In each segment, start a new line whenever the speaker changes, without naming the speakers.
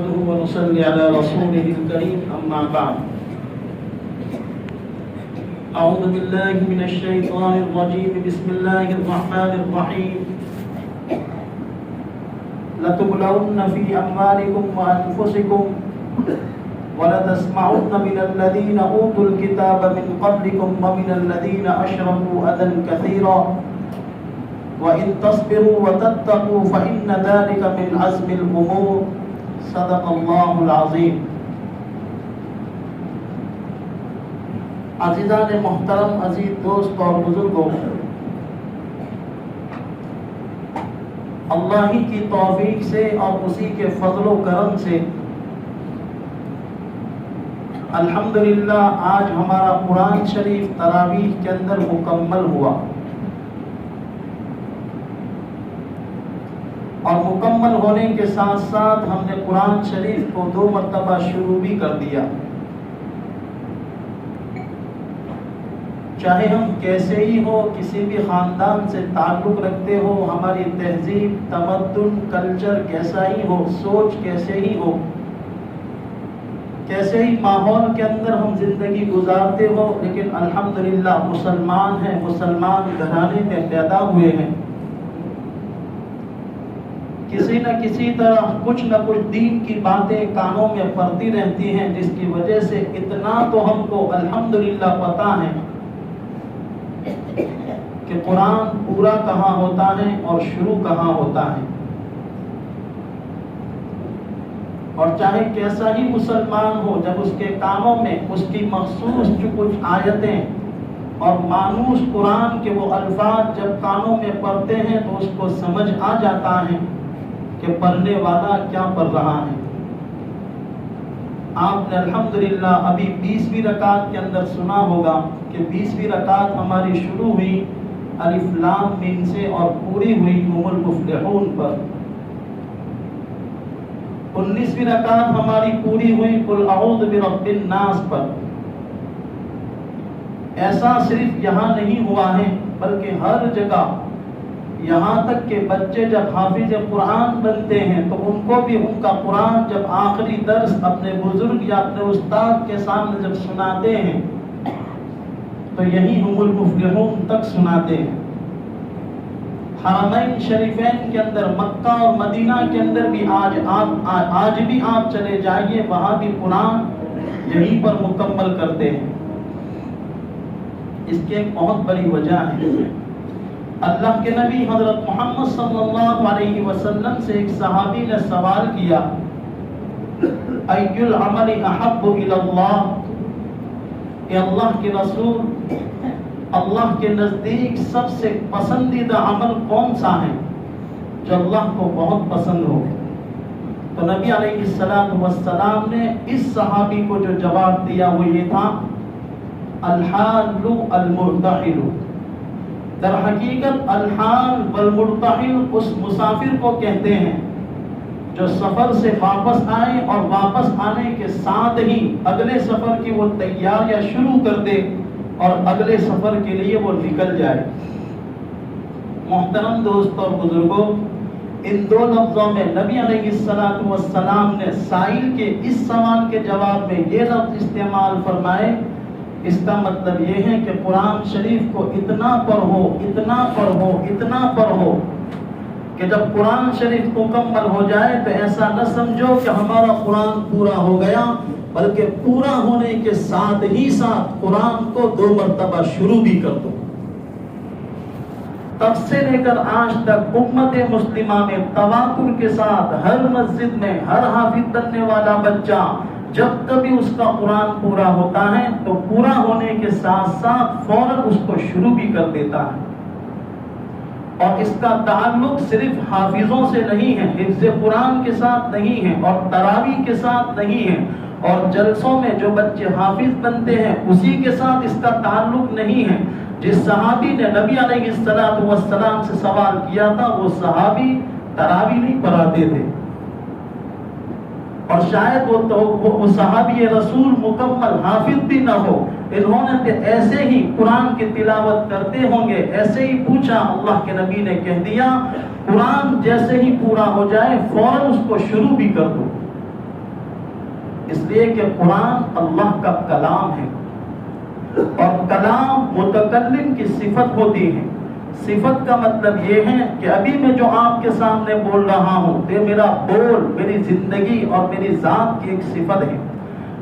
نحمده ونصلي على رسوله الكريم أما بعد أعوذ بالله من الشيطان الرجيم بسم الله الرحمن الرحيم لتبلون في أموالكم وأنفسكم ولتسمعن من الذين أوتوا الكتاب من قبلكم ومن الذين أشركوا أذى كثيرا وإن تصبروا وتتقوا فإن ذلك من عزم الأمور صدق الله العظيم. عزیزان محترم، عزیز دوست اور بزرگوں، اللہ ہی کی توفیق سے اور اسی کے فضل و کرم سے الحمدللہ آج ہمارا قرآن شریف تراویح کے اندر مکمل ہوا، اور مکمل ہونے کے ساتھ ساتھ ہم نے قرآن شریف کو 2 مرتبہ شروع بھی کر دیا. چاہے ہم کیسے ہی ہو، کسی بھی خاندان سے تعلق رکھتے ہو، ہماری تہذیب، تمدن، کلچر کیسا ہی ہو، سوچ کیسے ہی ہو، کیسے ہی ماحول کے اندر ہم زندگی گزارتے ہو، لیکن الحمدللہ مسلمان ہیں، مسلمان گھرانے میں پیدا ہوئے ہیں. کسی نہ کسی طرح کچھ نہ کچھ دین کی باتیں کانوں میں پڑتی رہتی ہیں، جس کی وجہ سے اتنا تو ہم کو الحمدللہ پتہ ہے کہ قرآن پورا کہاں ہوتا ہے اور شروع کہاں ہوتا ہے. اور چاہے کیسا ہی مسلمان ہو، جب اس کے کانوں میں اس کی مخصوص جو کچھ آیتیں اور مانوس قرآن کے وہ الفاظ جب کانوں میں پڑھتے ہیں تو اس کو سمجھ آ جاتا ہے کہ پڑھنے والا کیا پڑھ رہا ہے. آپ نے الحمدللہ ابھی 20ویں رکعت کے اندر سنا ہوگا کہ 20ویں رکعت ہماری شروع ہوئی الف لام میم سے اور پوری ہوئی هم المفلحون پر. 19ویں رکعت ہماری پوری ہوئی قل اعوذ برب الناس پر. ایسا صرف یہاں نہیں ہوا ہے بلکہ ہر جگہ، یہاں تک کہ بچے جب حافظ قرآن بنتے ہیں تو ان کو بھی ان کا قرآن جب آخری درس اپنے بزرگ یا اپنے استاد کے سامنے جب سناتے ہیں تو یہی هم المفلحون تک سناتے ہیں. حرمین شریفین کے اندر مکہ اور مدینہ کے اندر بھی آج بھی آپ چلے جائیے، وہاں بھی قرآن یہیں پر مکمل کرتے ہیں. اس کی ایک بہت بڑی وجہ ہے. اللہ کے نبی حضرت محمد صلی اللہ علیہ وسلم سے ایک صحابی نے سوال کیا، ای العمل احب الی اللہ، کہ اللہ کے رسول، اللہ کے نزدیک سب سے پسندیدہ عمل کون سا ہے جو اللہ کو بہت پسند ہو؟ تو نبی علیہ السلام نے اس صحابی کو جو جواب دیا وہ یہ تھا، الحال المرتحل. در حقیقت الحال والمرتحل اس مسافر کو کہتے ہیں جو سفر سے واپس آئے اور واپس آنے کے ساتھ ہی اگلے سفر کی وہ تیاریاں شروع کر دے اور اگلے سفر کے لیے وہ نکل جائے. محترم دوست اور بزرگوں، ان 2 لفظوں میں نبی علیہ السلام نے سائل کے اس سوال کے جواب میں یہ لفظ استعمال فرمائے. اس کا مطلب یہ ہے کہ قرآن شریف کو اتنا پڑھو، اتنا پڑھو، اتنا پڑھو کہ جب قرآن شریف مکمل ہو جائے تو ایسا نہ سمجھو کہ ہمارا قرآن پورا ہو گیا، بلکہ پورا ہونے کے ساتھ ہی ساتھ قرآن کو 2 مرتبہ شروع بھی کر دو. تب سے لے کر آج تک امت مسلمہ میں تواتر کے ساتھ ہر مسجد میں ہر حافظ بننے والا بچہ جب کبھی اس کا قرآن پورا ہوتا ہے تو پورا ہونے کے ساتھ ساتھ فوراً اس کو شروع بھی کر دیتا ہے. اور اس کا تعلق صرف حافظوں سے نہیں ہے، حفظ قرآن کے ساتھ نہیں ہے، اور تراویح کے ساتھ نہیں ہے، اور جلسوں میں جو بچے حافظ بنتے ہیں اسی کے ساتھ اس کا تعلق نہیں ہے. جس صحابی نے نبی علیہ السلام سے سوال کیا تھا وہ صحابی تراویح نہیں پڑھاتے تھے، اور شاید وہ صحابی رسول مکمل حافظ بھی نہ ہو. انہوں نے ایسے ہی قرآن کی تلاوت کرتے ہوں گے، ایسے ہی پوچھا، اللہ کے نبی نے کہہ دیا قرآن جیسے ہی پورا ہو جائے فوراً اس کو شروع بھی کر دو. اس لیے کہ قرآن اللہ کا کلام ہے، اور کلام متکلم کی صفت ہوتی ہے۔ صفت کا مطلب یہ ہے کہ ابھی میں جو آپ کے سامنے بول رہا ہوں، یہ میرا بول، میری زندگی اور میری ذات کی ایک صفت ہے۔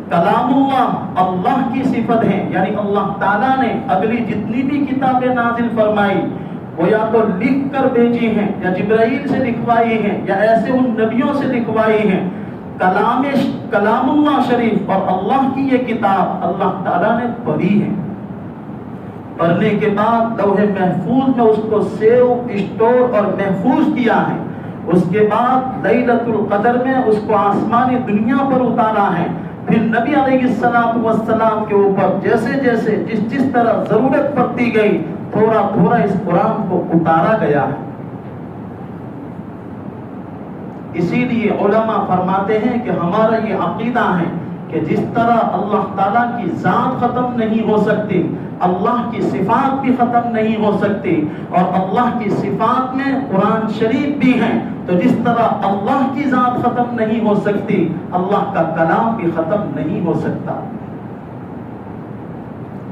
کلام اللہ اللہ کی صفت ہے، یعنی اللہ تعالیٰ نے اگلی جتنی بھی کتابیں نازل فرمائی وہ یا تو لکھ کر بھیجی ہیں، یا جبرائیل سے لکھوائی ہیں، یا ایسے ان نبیوں سے لکھوائی ہیں۔ کلام اللہ شریف اور اللہ کی یہ کتاب اللہ تعالیٰ نے پڑھی ہے، پڑھنے کے بعد لوح محفوظ میں اس کو سیو، اسٹور اور محفوظ کیا ہے۔ اس کے بعد لیلۃ القدر میں اس کو آسمانی دنیا پر اتارا ہے۔ پھر نبی علیہ السلام کے اوپر جیسے جیسے جس طرح ضرورت پڑتی گئی، تھوڑا تھوڑا اس قرآن کو اتارا گیا ہے۔ اسی لیے علماء فرماتے ہیں کہ ہمارا یہ عقیدہ ہے کہ جس طرح اللہ تعالیٰ کی ذات ختم نہیں ہو سکتی، اللہ کی صفات بھی ختم نہیں ہو سکتی، اور اللہ کی صفات میں قرآن شریف بھی ہیں، تو جس طرح اللہ کی ذات ختم نہیں ہو سکتی، اللہ کا کلام بھی ختم نہیں ہو سکتا۔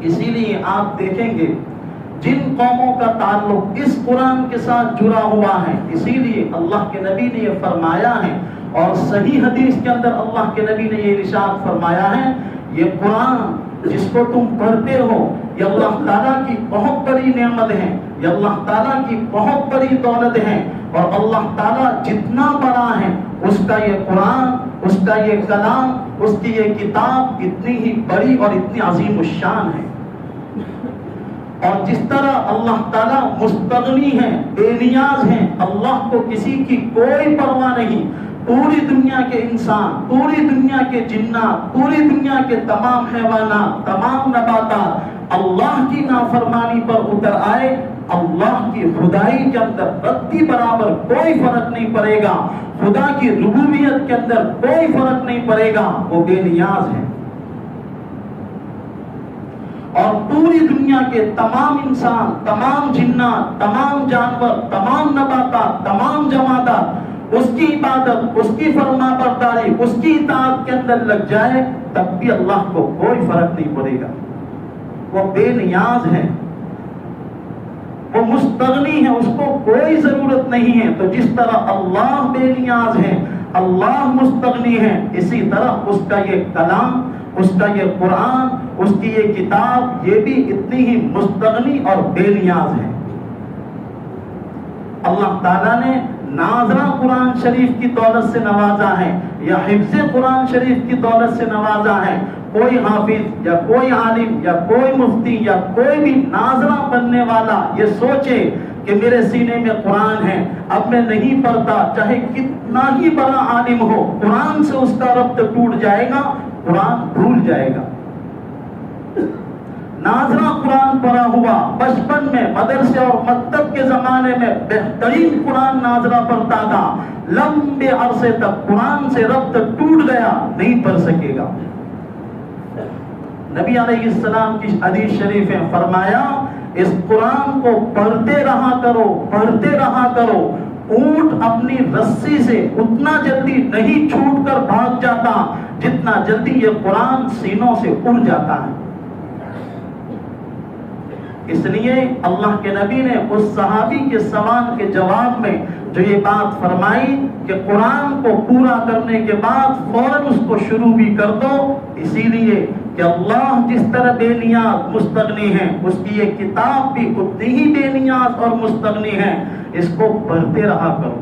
اسی لیے آپ دیکھیں گے جن قوموں کا تعلق اس قرآن کے ساتھ جڑا ہوا ہے، اسی لیے اللہ کے نبی نے یہ فرمایا ہے، اور صحیح حدیث کے اندر اللہ کے نبی نے یہ ارشاد فرمایا ہے، یہ قرآن جس کو تم پڑھتے ہو یہ اللہ تعالیٰ کی بہت بڑی نعمت ہے، یہ اللہ تعالیٰ کی بہت بڑی دولت ہے، اور اللہ تعالیٰ جتنا بڑا ہے اس کا یہ قرآن، اس کا یہ کلام، اس کی یہ کتاب اتنی ہی بڑی اور اتنی عظیم الشان ہے۔ اور جس طرح اللہ تعالیٰ مستغنی ہے، بے نیاز ہے، اللہ کو کسی کی کوئی پرواہ نہیں، پوری دنیا کے انسان، پوری دنیا کے جنات، پوری دنیا کے تمام حیوانات، تمام نباتات اللہ کی نافرمانی پر اتر آئے، اللہ کی خدائی کے اندر رتی برابر کوئی فرق نہیں پڑے گا، خدا کی ربوبیت کے اندر کوئی فرق نہیں پڑے گا، وہ بے نیاز ہے۔ اور پوری دنیا کے تمام انسان، تمام جنات، تمام جانور، تمام نباتات، تمام جمادات اس کی عبادت، اس کی فرما برداری، اس کی اطاعت کے اندر لگ جائے، تب بھی اللہ کو کوئی فرق نہیں پڑے گا۔ وہ بے نیاز ہے، وہ مستغنی ہے، اس کو کوئی ضرورت نہیں ہے۔ تو جس طرح اللہ بے نیاز ہے، اللہ مستغنی ہے، اسی طرح اس کا یہ کلام، اس کا یہ قرآن، اس کی یہ کتاب، یہ بھی اتنی ہی مستغنی اور بے نیاز ہے۔ اللہ تعالیٰ نے ناظرہ قرآن شریف کی دولت سے نوازا ہے، یا حفظ قرآن شریف کی دولت سے نوازا ہے۔ کوئی حافظ یا کوئی عالم یا کوئی مفتی یا کوئی بھی ناظرہ بننے والا یہ سوچے کہ میرے سینے میں قرآن ہے، اب میں نہیں پڑھتا، چاہے کتنا ہی بڑا عالم ہو، قرآن سے اس کا ربط ٹوٹ جائے گا، قرآن بھول جائے گا۔ ناظرہ قرآن پڑھا ہوا بچپن میں مدرسے اور مکتب کے زمانے میں بہترین قرآن ناظرہ پڑھتا تھا، لمبے عرصے تک قرآن سے ربط ٹوٹ گیا، نہیں پڑھ سکے گا۔ نبی علیہ السلام کی حدیث شریف ہے، فرمایا اس قرآن کو پڑھتے رہا کرو، پڑھتے رہا کرو، اونٹ اپنی رسی سے اتنا جلدی نہیں چھوٹ کر بھاگ جاتا جتنا جلدی یہ قرآن سینوں سے اڑ جاتا ہے۔ اس لیے اللہ کے نبی نے اس صحابی کے سوال کے جواب میں جو یہ بات فرمائی کہ قرآن کو پورا کرنے کے بعد فوراً اس کو شروع بھی کر دو، اسی لیے کہ اللہ جس طرح بے نیاز مستغنی ہے، اس کی یہ کتاب بھی اتنی ہی بے نیاز اور مستغنی ہے، اس کو پڑھتے رہا کرو۔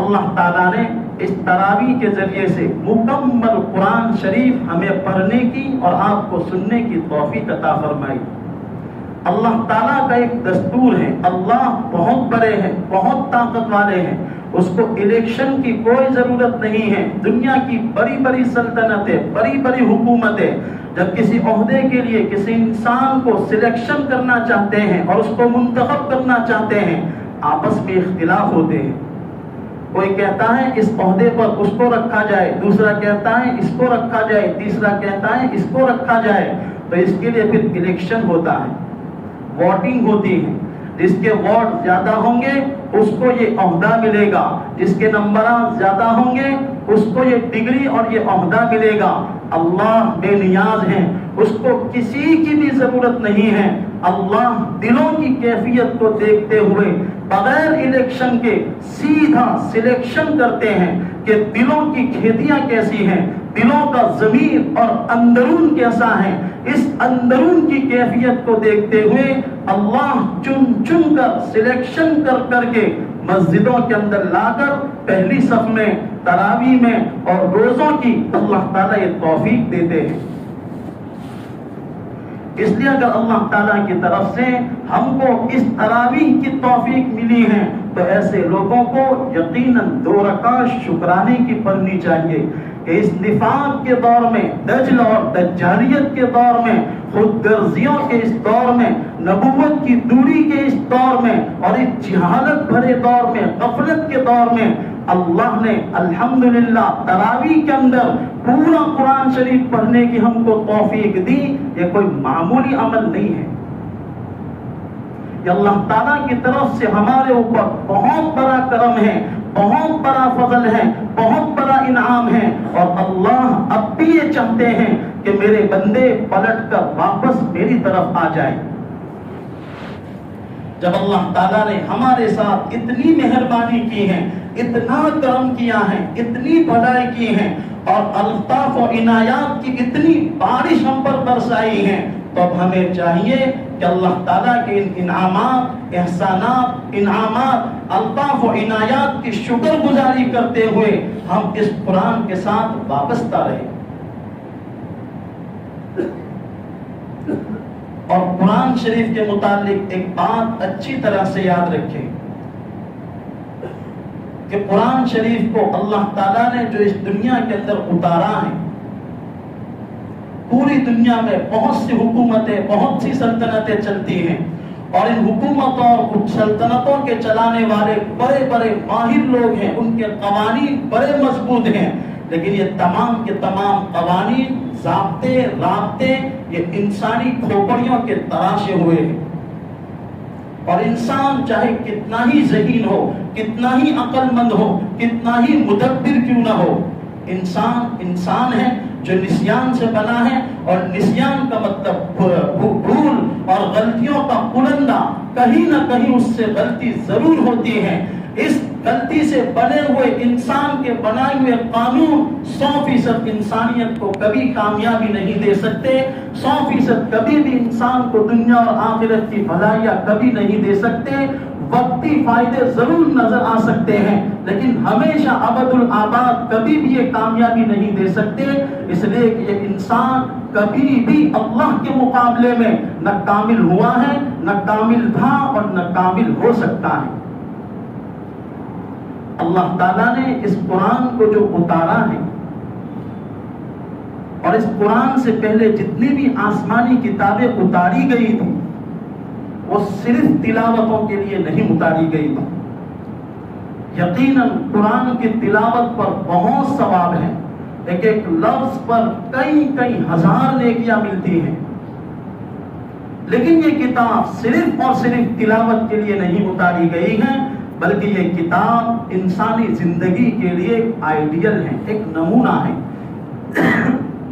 اللہ تعالیٰ نے اس تراویح کے ذریعے سے مکمل قرآن شریف ہمیں پڑھنے کی اور آپ کو سننے کی توفیق عطا فرمائی۔ اللہ تعالیٰ کا ایک دستور ہے، اللہ بہت بڑے ہیں، بہت طاقت والے ہیں، اس کو الیکشن کی کوئی ضرورت نہیں ہے۔ دنیا کی بڑی بڑی سلطنتیں، بڑی بڑی حکومتیں جب کسی عہدے کے لیے کسی انسان کو سلیکشن کرنا چاہتے ہیں اور اس کو منتخب کرنا چاہتے ہیں، آپس میں اختلاف ہوتے ہیں۔ کوئی کہتا ہے اس عہدے پر اس کو رکھا جائے، دوسرا کہتا ہے اس کو رکھا جائے، تیسرا کہتا ہے اس کو رکھا جائے، تو اس کے لیے پھر الیکشن ہوتا ہے، ووٹنگ ہوتی ہے۔ جس کے ووٹ زیادہ ہوں گے اس کو یہ عہدہ ملے گا، جس کے نمبرات زیادہ ہوں گے اس کو یہ ڈگری اور یہ عہدہ ملے گا۔ اللہ بے نیاز ہیں، اس کو کسی کی بھی ضرورت نہیں ہے۔ اللہ دلوں کی کیفیت کو دیکھتے ہوئے بغیر الیکشن کے سیدھا سلیکشن کرتے ہیں کہ دلوں کی کھیتیاں کیسی ہیں، دلوں کا ضمیر اور اندرون کیسا ہے۔ اس اندرون کی کیفیت کو دیکھتے ہوئے اللہ چن چن کر سلیکشن کر کر کے مسجدوں کے اندر لا کر پہلی صف میں، تراویح میں اور روزوں کی اللہ تعالیٰ یہ توفیق دیتے ہیں۔ اس لیے اگر اللہ تعالیٰ کی طرف سے ہم کو اس تراویح کی توفیق ملی ہے تو ایسے لوگوں کو یقیناً 2 رکعت شکرانے کی پڑھنی چاہیے کہ اس نفاق کے دور میں، دجل اور دجالیت کے دور میں، خود غرضیوں کے اس دور میں، نبوت کی دوری کے اس دور میں اور اس جہالت بھرے دور میں، غفلت کے دور میں اللہ نے الحمدللہ تراویح کے اندر پورا قرآن شریف پڑھنے کی ہم کو توفیق دی۔ یہ کوئی معمولی عمل نہیں ہے، یہ اللہ تعالیٰ کی طرف سے ہمارے اوپر بہت بڑا کرم ہے، بہت بڑا فضل ہے، بہت بڑا انعام ہے۔ اور اللہ اب بھی یہ چاہتے ہیں کہ میرے بندے پلٹ کر واپس میری طرف آ جائیں۔ جب اللہ تعالیٰ نے ہمارے ساتھ اتنی مہربانی کی ہے، اتنا کرم کیا ہے، اتنی بھلائی کی ہے اور الطاف و عنایات کی اتنی بارش ہم پر برسائی ہے، تو اب ہمیں چاہیے کہ اللہ تعالیٰ کے ان انعامات، احسانات، انعامات، الطاف و عنایات کی شکر گزاری کرتے ہوئے ہم اس قرآن کے ساتھ وابستہ رہیں اور قرآن شریف کے متعلق ایک بات اچھی طرح سے یاد رکھیں کہ قرآن شریف کو اللہ تعالیٰ نے جو اس دنیا کے اندر اتارا ہے، پوری دنیا میں بہت سی حکومتیں، بہت سی سلطنتیں چلتی ہیں اور ان حکومتوں اور سلطنتوں کے چلانے والے بڑے بڑے ماہر لوگ ہیں، ان کے قوانین بڑے مضبوط ہیں، لیکن یہ تمام کے تمام قوانین، ضابطے، رابطے یہ انسانی کھوپڑیوں کے تراشے ہوئے ہیں۔ اور انسان چاہے کتنا ہی ذہین ہو، کتنا ہی عقل مند ہو، کتنا ہی مدبر کیوں نہ ہو، انسان ہے جو نسیان سے بنا ہے، اور نسیان کا مطلب بھول اور غلطیوں کا پلندہ، کہیں نہ کہیں اس سے غلطی ضرور ہوتی ہے۔ اس غلطی سے بنے ہوئے انسان کے بنائے ہوئے قانون 100% انسانیت کو کبھی کامیابی نہیں دے سکتے، 100% کبھی بھی انسان کو دنیا اور آخرت کی بھلائیاں کبھی نہیں دے سکتے۔ وقتی فائدے ضرور نظر آ سکتے ہیں لیکن ہمیشہ ابد الآباد کبھی بھی یہ کامیابی نہیں دے سکتے، اس لیے کہ یہ انسان کبھی بھی اللہ کے مقابلے میں نہ کامل ہوا ہے، نہ کامل تھا اور نہ کامل ہو سکتا ہے۔ اللہ تعالیٰ نے اس قرآن کو جو اتارا ہے اور اس قرآن سے پہلے جتنی بھی آسمانی کتابیں اتاری گئی تھیں وہ صرف تلاوتوں کے لیے نہیں اتاری گئی تھی۔ یقیناً قرآن کی تلاوت پر بہت ثواب ہے، ایک ایک لفظ پر کئی ہزار نیکیاں ملتی ہیں، لیکن یہ کتاب صرف اور صرف تلاوت کے لیے نہیں اتاری گئی ہے، بلکہ یہ کتاب انسانی زندگی کے لیے آئیڈیل ہے، ایک نمونہ ہے۔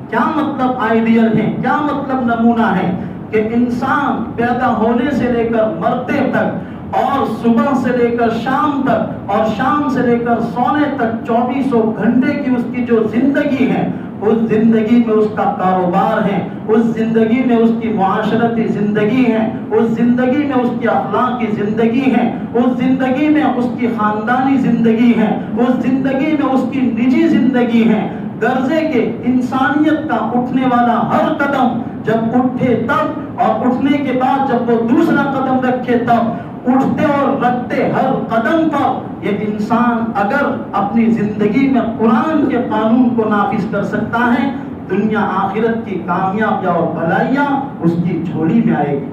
کیا مطلب آئیڈیل ہے، کیا مطلب نمونہ ہے؟ کہ انسان پیدا ہونے سے لے کر مرتے تک اور صبح سے لے کر شام تک اور شام سے لے کر سونے تک 2400 گھنٹے کی اس کی جو زندگی ہے، اس زندگی میں اس کا کاروبار ہے، اس زندگی میں اس کی معاشرتی زندگی ہے، اس زندگی میں اس کی اخلاقی زندگی ہے، اس زندگی میں اس کی خاندانی زندگی ہے، اس زندگی میں اس کی نجی زندگی ہے۔ درجے کے انسانیت کا اٹھنے والا ہر قدم جب اٹھے تب اور اٹھنے کے بعد جب وہ دوسرا قدم رکھے تب، اٹھتے اور رکھتے ہر قدم پر یہ انسان اگر اپنی زندگی میں قرآن کے قانون کو نافذ کر سکتا ہے، دنیا آخرت کی کامیابیاں اور بھلائیاں اس کی جھولی میں آئے گی۔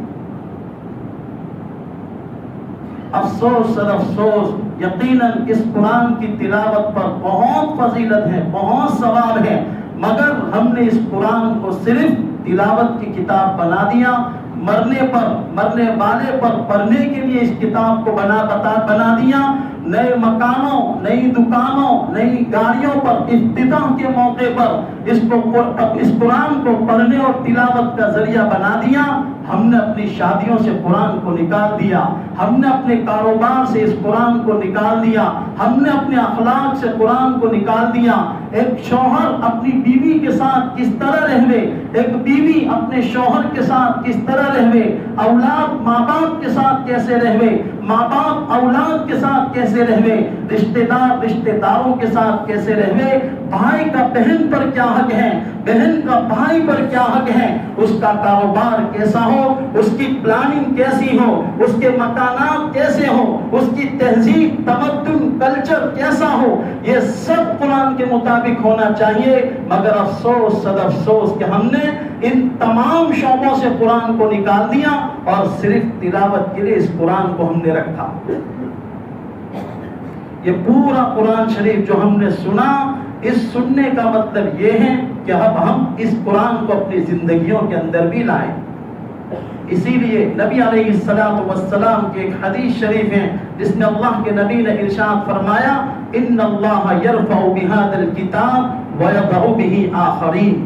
افسوس سر افسوس، یقیناً اس قرآن کی تلاوت پر بہت فضیلت ہے، بہت ثواب ہے، مگر ہم نے اس قرآن کو صرف تلاوت کی کتاب بنا دیا، مرنے والے پر پڑھنے کے لیے اس کتاب کو بنا دیا. نئے مکانوں، نئی دکانوں، نئی گاڑیوں پر افتتاح کے موقع پر اس قرآن کو پڑھنے اور تلاوت کا ذریعہ بنا دیا. ہم نے اپنی شادیوں سے قرآن کو نکال دیا، ہم نے اپنے کاروبار سے اس قرآن کو نکال دیا، ہم نے اپنے اخلاق سے قرآن کو نکال دیا. ایک شوہر اپنی بیوی کے ساتھ کس طرح رہے، ایک بیوی اپنے شوہر کے ساتھ کس طرح رہے، اولاد ماں باپ کے ساتھ کیسے رہے، ماں باپ اولاد کے ساتھ کیسے رہے، رشتہ دار رشتہ داروں کے ساتھ کیسے رہے، بھائی کا بہن پر کیا حق ہے، بہن کا بھائی پر کیا حق ہے، اس کا کاروبار کیسا ہو، اس کی پلاننگ کیسی ہو، اس کے مکانات کیسے ہو، اس کی تہذیب تمدن کلچر کیسا ہو، یہ سب قرآن کے مطابق ہونا چاہیے. مگر افسوس صد افسوس کہ ہم نے ان تمام شعبوں سے قرآن کو نکال دیا اور صرف تلاوت کے لیے اس قرآن کو ہم نے رکھا. یہ پورا قرآن شریف جو ہم نے سنا، اس سننے کا مطلب یہ ہے کہ اب ہم اس قرآن کو اپنی زندگیوں کے اندر بھی لائیں. اسی لیے نبی علیہ السلام کی ایک حدیث شریف ہے جس میں اللہ کے نبی نے ارشاد فرمایا، ان اللہ یرفع بہذا الکتاب ویضع بہ آخرین.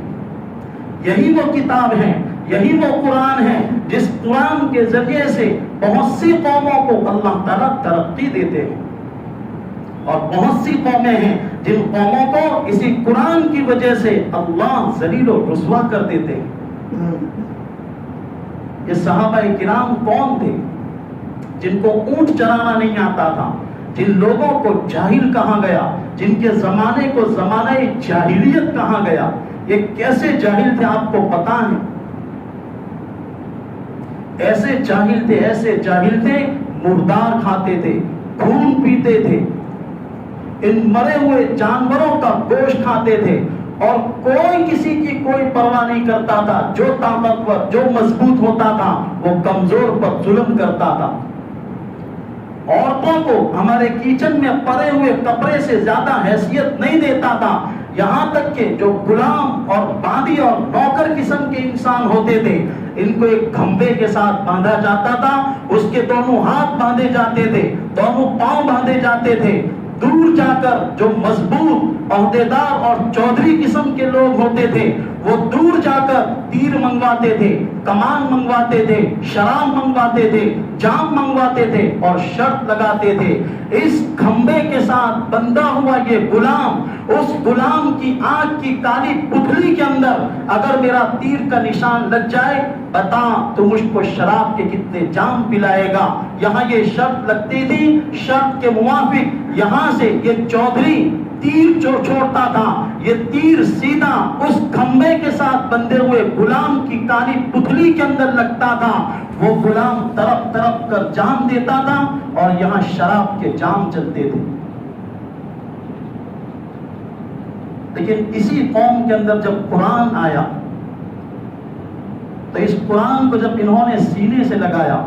یہی وہ کتاب ہے، یہی وہ قرآن ہے جس قرآن کے ذریعے سے بہت سی قوموں کو اللہ تعالیٰ ترقی دیتے ہیں، اور بہت سی قومیں ہیں جن قوموں کو اسی قرآن کی وجہ سے اللہ ذلیل و رسوا کر دیتے ہیں. یہ صحابہ کرام کون تھے؟ جن کو اونٹ چرانا نہیں آتا تھا، جن لوگوں کو جاہل کہا گیا، جن کے زمانے کو زمانہ جاہلیت کہا گیا. یہ کیسے جاہل تھے آپ کو پتا ہے؟ ایسے جاہل تھے مردار کھاتے تھے، خون پیتے تھے، ان مرے ہوئے جانوروں کا گوشت کھاتے تھے، اور کوئی کسی کی کوئی پرواہ نہیں کرتا تھا. جو طاقتور، جو مضبوط ہوتا تھا وہ کمزور پر ظلم کرتا تھا. عورتوں کو ہمارے کچن میں پڑے ہوئے کپڑے سے زیادہ حیثیت نہیں دیتا تھا. یہاں تک کہ جو غلام اور باندی اور نوکر قسم کے انسان ہوتے تھے، ان کو ایک کھمبے کے ساتھ باندھا جاتا تھا، اس کے دونوں ہاتھ باندھے جاتے تھے، دونوں پاؤں باندھے جاتے تھے. دور جا کر جو مضبوط عہدیدار اور چودھری قسم کے لوگ ہوتے تھے، وہ دور جا کر تیر منگواتے تھے، کمان منگواتے تھے، شراب منگواتے تھے، جام منگواتے تھے اور شرط لگاتے تھے، اس کھمبے کے ساتھ بندھا ہوا یہ غلام، اس غلام کی آنکھ کی کالی پتھری کے اندر اگر میرا تیر کا نشان لگ جائے، بتا تو مجھ کو شراب کے کتنے جام پلائے گا. یہاں یہ شرط لگتی تھی، شرط کے موافق یہاں سے یہ چودھری تیر جو چھوڑتا تھا، یہ تیر سیدھا اس کھمبے کے ساتھ بندھے ہوئے غلام کی کالی پتھری کے اندر لگتا تھا. وہ غلام طرف طرف کر جام دیتا تھا اور یہاں شراب کے جام چلتے تھے. لیکن اسی قوم کے اندر جب قرآن آیا تو اس قرآن کو جب انہوں نے سینے سے لگایا،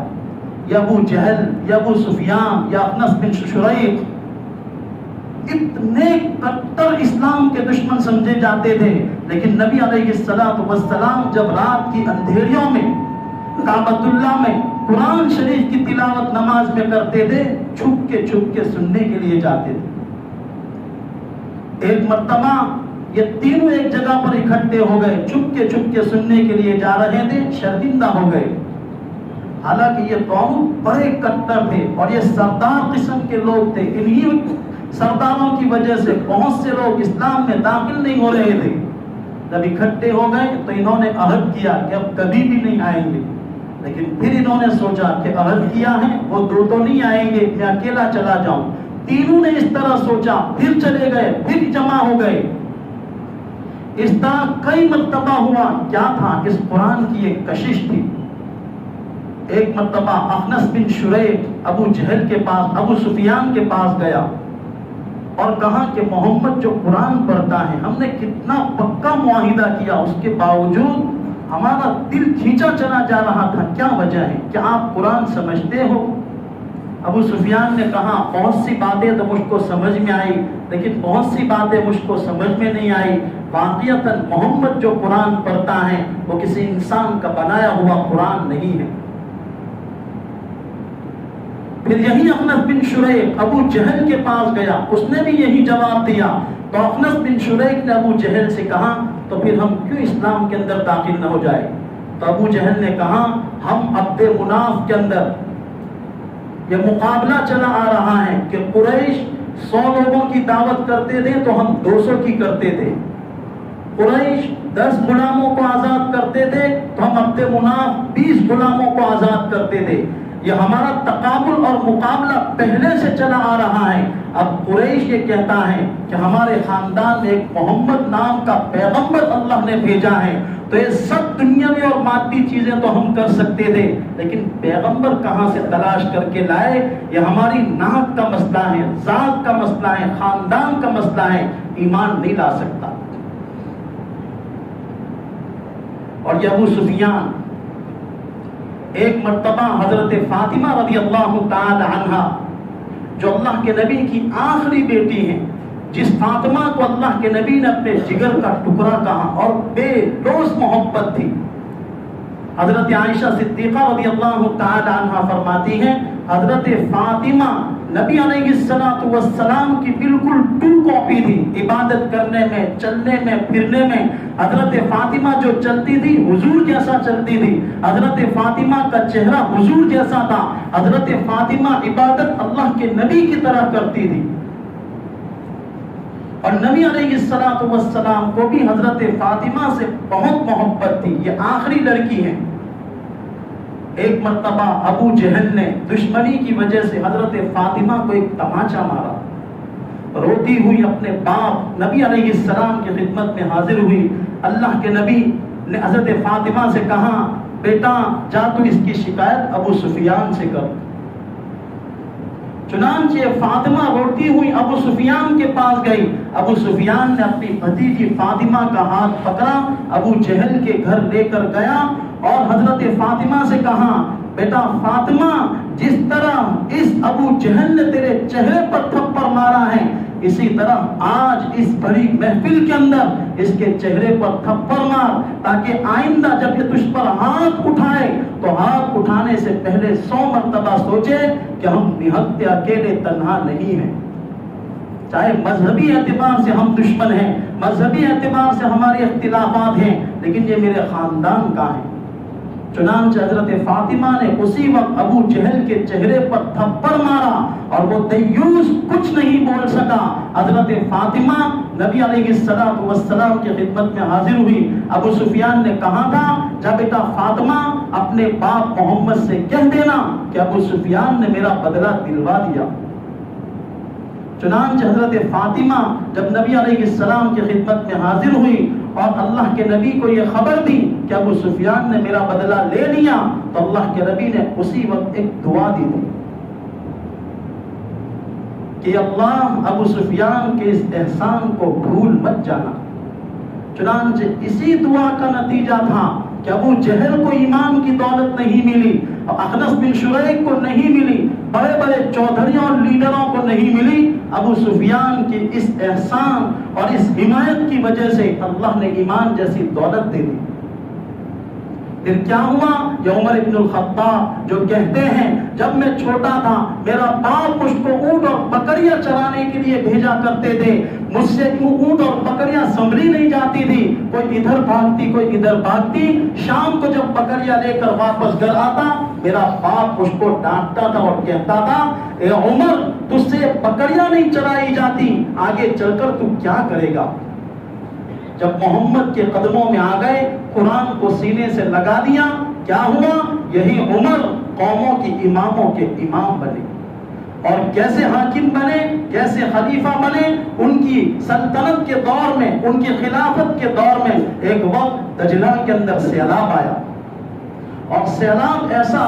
یا ابو جہل یا ابو سفیان یا اخنس بن شریق اتنے کٹر اسلام کے دشمن سمجھے جاتے تھے، لیکن نبی علیہ السلام جب رات کی اندھیریوں میں کعبۃ اللہ میں قرآن شریف کی تلاوت نماز میں کرتے تھے، چھپ کے سننے کے لیے جاتے تھے. ایک مرتبہ یہ تینوں ایک جگہ پر اکٹھے ہو گئے، چھپ کے سننے کے لیے جا رہے تھے، شرمندہ ہو گئے. حالانکہ یہ قوم بڑے کٹر تھے اور یہ سردار قسم کے لوگ تھے. انہی سرداروں کی وجہ سے بہت سے لوگ اسلام میں داخل نہیں ہو رہے تھے. جب اکٹھے ہو گئے تو انہوں نے عہد کیا کہ اب کبھی بھی نہیں آئیں گے. لیکن پھر انہوں نے سوچا کہ عہد کیا ہے، وہ دو تو نہیں آئیں گے، میں اکیلا چلا جاؤں. تینوں نے اس طرح سوچا، پھر چلے گئے، پھر جمع ہو گئے. اس طرح کئی مرتبہ ہوا. کیا تھا؟ اس قرآن کی ایک کشش تھی. ایک مرتبہ اخنس بن شریق ابو جہل کے پاس، ابو سفیان کے پاس گیا اور کہا کہ محمد جو قرآن پڑھتا ہے، ہم نے کتنا پکا معاہدہ کیا، اس کے باوجود ہمارا دل کھینچا چلا جا رہا تھا. کیا وجہ ہے؟ کیا آپ قرآن سمجھتے ہو؟ ابو سفیان نے کہا بہت سی باتیں تو مجھ کو سمجھ میں آئی، لیکن بہت سی باتیں مجھ کو سمجھ میں نہیں آئی، واقعتاً محمد جو قرآن پڑھتا ہے وہ کسی انسان کا بنایا ہوا قرآن نہیں ہے۔ پھر یہی اخنس بن شریق ابو جہل کے پاس گیا، اس نے بھی یہی جواب دیا، تو اخنس بن شریق نے ابو جہل سے کہا تو پھر ہم کیوں اسلام کے اندر داخل نہ ہو جائے؟ تو ابو جہل نے کہا ہم عبد مناف کے اندر یہ مقابلہ چلا آ رہا ہے کہ قریش 100 لوگوں کی دعوت کرتے تھے تو ہم 200 کی کرتے تھے، قریش 10 غلاموں کو آزاد کرتے تھے تو ہم عبد مناف 20 غلاموں کو آزاد کرتے تھے۔ یہ ہمارا تقابل اور مقابلہ پہلے سے چلا آ رہا ہے۔ اب قریش یہ کہتا ہے کہ ہمارے خاندان میں ایک محمد نام کا پیغمبر اللہ نے بھیجا ہے، تو یہ سب دنیاوی اور مادی چیزیں تو ہم کر سکتے تھے، لیکن پیغمبر کہاں سے تلاش کر کے لائے؟ یہ ہماری ناک کا مسئلہ ہے، ذات کا مسئلہ ہے، خاندان کا مسئلہ ہے، ایمان نہیں لا سکتا۔ اور یہ ابو سفیان ایک مرتبہ حضرت فاطمہ رضی اللہ تعالی عنہا جو اللہ کے نبی کی آخری بیٹی ہیں، جس فاطمہ کو اللہ کے نبی نے اپنے جگر کا ٹکڑا کہا اور بے لوث محبت تھی، حضرت عائشہ صدیقہ رضی اللہ تعالی عنہا فرماتی ہیں حضرت فاطمہ نبی علیہ السلام کی بالکل 2 کاپی تھی، عبادت کرنے میں، چلنے میں، پھرنے میں۔ حضرت فاطمہ جو چلتی تھی حضور جیسا چلتی تھی، حضرت فاطمہ کا چہرہ حضور جیسا تھا، حضرت فاطمہ عبادت اللہ کے نبی کی طرح کرتی تھی۔ اور نبی علیہ السلام کو بھی حضرت فاطمہ سے بہت محبت تھی، یہ آخری لڑکی ہے۔ ایک مرتبہ ابو جہل نے دشمنی کی وجہ سے حضرت فاطمہ کو ایک تماچا مارا، روتی ہوئی اپنے باپ نبی علیہ السلام کی خدمت میں حاضر ہوئی۔ اللہ کے نبی نے حضرت فاطمہ سے کہا بیٹا جا تو اس کی شکایت ابو سفیان سے کر۔ چنانچہ فاطمہ روتی ہوئی ابو سفیان کے پاس گئی، ابو سفیان نے اپنی بھتیجی فاطمہ کا ہاتھ پکڑا، ابو جہل کے گھر لے کر گیا اور حضرت فاطمہ سے کہا بیٹا فاطمہ جس طرح اس ابو جہل نے تیرے چہرے پر تھپڑ مارا ہے، اسی طرح آج اس بڑی محفل کے اندر اس کے چہرے پر تھپڑ مار، تاکہ آئندہ جب یہ تجھ پر ہاتھ اٹھائے تو ہاتھ اٹھانے سے پہلے 100 مرتبہ سوچے کہ ہم نہتے اکیلے تنہا نہیں ہیں۔ چاہے مذہبی اعتبار سے ہم دشمن ہیں، مذہبی اعتبار سے ہمارے اختلافات ہیں، لیکن یہ میرے خاندان کا ہے۔ چنانچہ حضرت فاطمہ نے اسی وقت ابو جہل کے چہرے پر تھپڑ مارا اور وہ دیوس کچھ نہیں بول سکا۔ حضرت فاطمہ نبی علیہ السلام کی خدمت میں حاضر ہوئی۔ ابو سفیان نے کہا تھا جا بیٹا فاطمہ اپنے باپ محمد سے کہہ دینا کہ ابو سفیان نے میرا بدلہ دلوا دیا۔ چنانچہ حضرت فاطمہ جب نبی علیہ السلام کی خدمت میں حاضر ہوئی اور اللہ کے نبی کو یہ خبر دی کہ ابو سفیان نے میرا بدلہ لے لیا، تو اللہ کے نبی نے اسی وقت ایک دعا دی تھی کہ اللہ ابو سفیان کے اس احسان کو بھول مت جانا۔ چنانچہ اسی دعا کا نتیجہ تھا کہ ابو جہل کو ایمان کی دولت نہیں ملی، اخنس بن شریق کو نہیں ملی، بڑے بڑے چودھریوں اور لیڈروں کو نہیں ملی، ابو سفیان کی اس احسان اور اس حمایت کی وجہ سے اللہ نے ایمان جیسی دولت دے دی۔ پھر کیا ہوا؟ یہ عمر ابن الخطاب جو کہتے ہیں جب میں چھوٹا تھا میرا باپ مجھ کو اونٹ اور بکریاں چرانے کے لیے بھیجا کرتے تھے، مجھ سے اونٹ اور بکریاں سنبھلی نہیں جاتی تھی، کوئی ادھر بھاگتی کوئی ادھر بھاگتی، شام کو جب بکریاں لے کر واپس گھر آتا میرا باپ مجھ کو ڈانٹتا تھا اور کہتا تھا اے عمر تجھ سے بکریاں نہیں چرائی جاتی، آگے چل کر تو کیا کرے گا؟ جب محمد کے قدموں میں آ گئے، قرآن کو سینے سے لگا دیا، کیا ہوا؟ یہی عمر قوموں کی اماموں کے امام بنے، اور کیسے حاکم بنے، کیسے خلیفہ بنے۔ ان کی سلطنت کے دور میں، ان کی خلافت کے دور میں ایک وقت دجلہ کے اندر سیلاب آیا اور سیلاب ایسا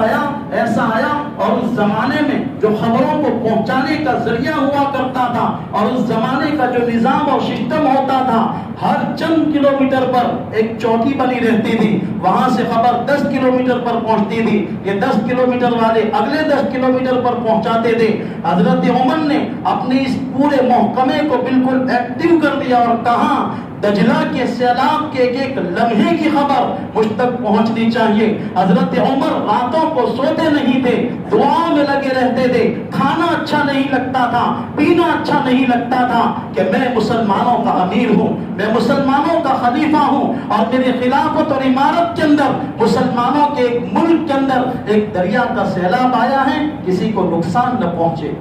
آیا اور اس زمانے میں جو خبروں کو پہنچانے کا ذریعہ ہوا کرتا تھا اور اس زمانے کا جو نظام اور سسٹم ہوتا تھا، ہر چند کلومیٹر پر ایک چوکی بنی رہتی تھی، وہاں سے خبر 10 کلومیٹر پر پہنچتی تھی، یہ 10 کلومیٹر والے اگلے 10 کلومیٹر پر پہنچاتے تھے۔ حضرت عمر نے اپنے اس پورے محکمے کو بالکل ایکٹیو کر دیا اور کہا دجلہ کے سیلاب کے ایک ایک لمحے کی خبر مجھ تک پہنچنی چاہیے۔ حضرت عمر راتوں کو سوتے نہیں تھے، دعاؤں میں لگے رہتے تھے، کھانا اچھا نہیں لگتا تھا، پینا اچھا نہیں لگتا تھا کہ میں مسلمانوں کا امیر ہوں، میں مسلمانوں کا خلیفہ ہوں اور میری خلافت اور امارت کے اندر مسلمانوں کے ایک ملک کے اندر ایک دریا کا سیلاب آیا ہے، کسی کو نقصان نہ پہنچے۔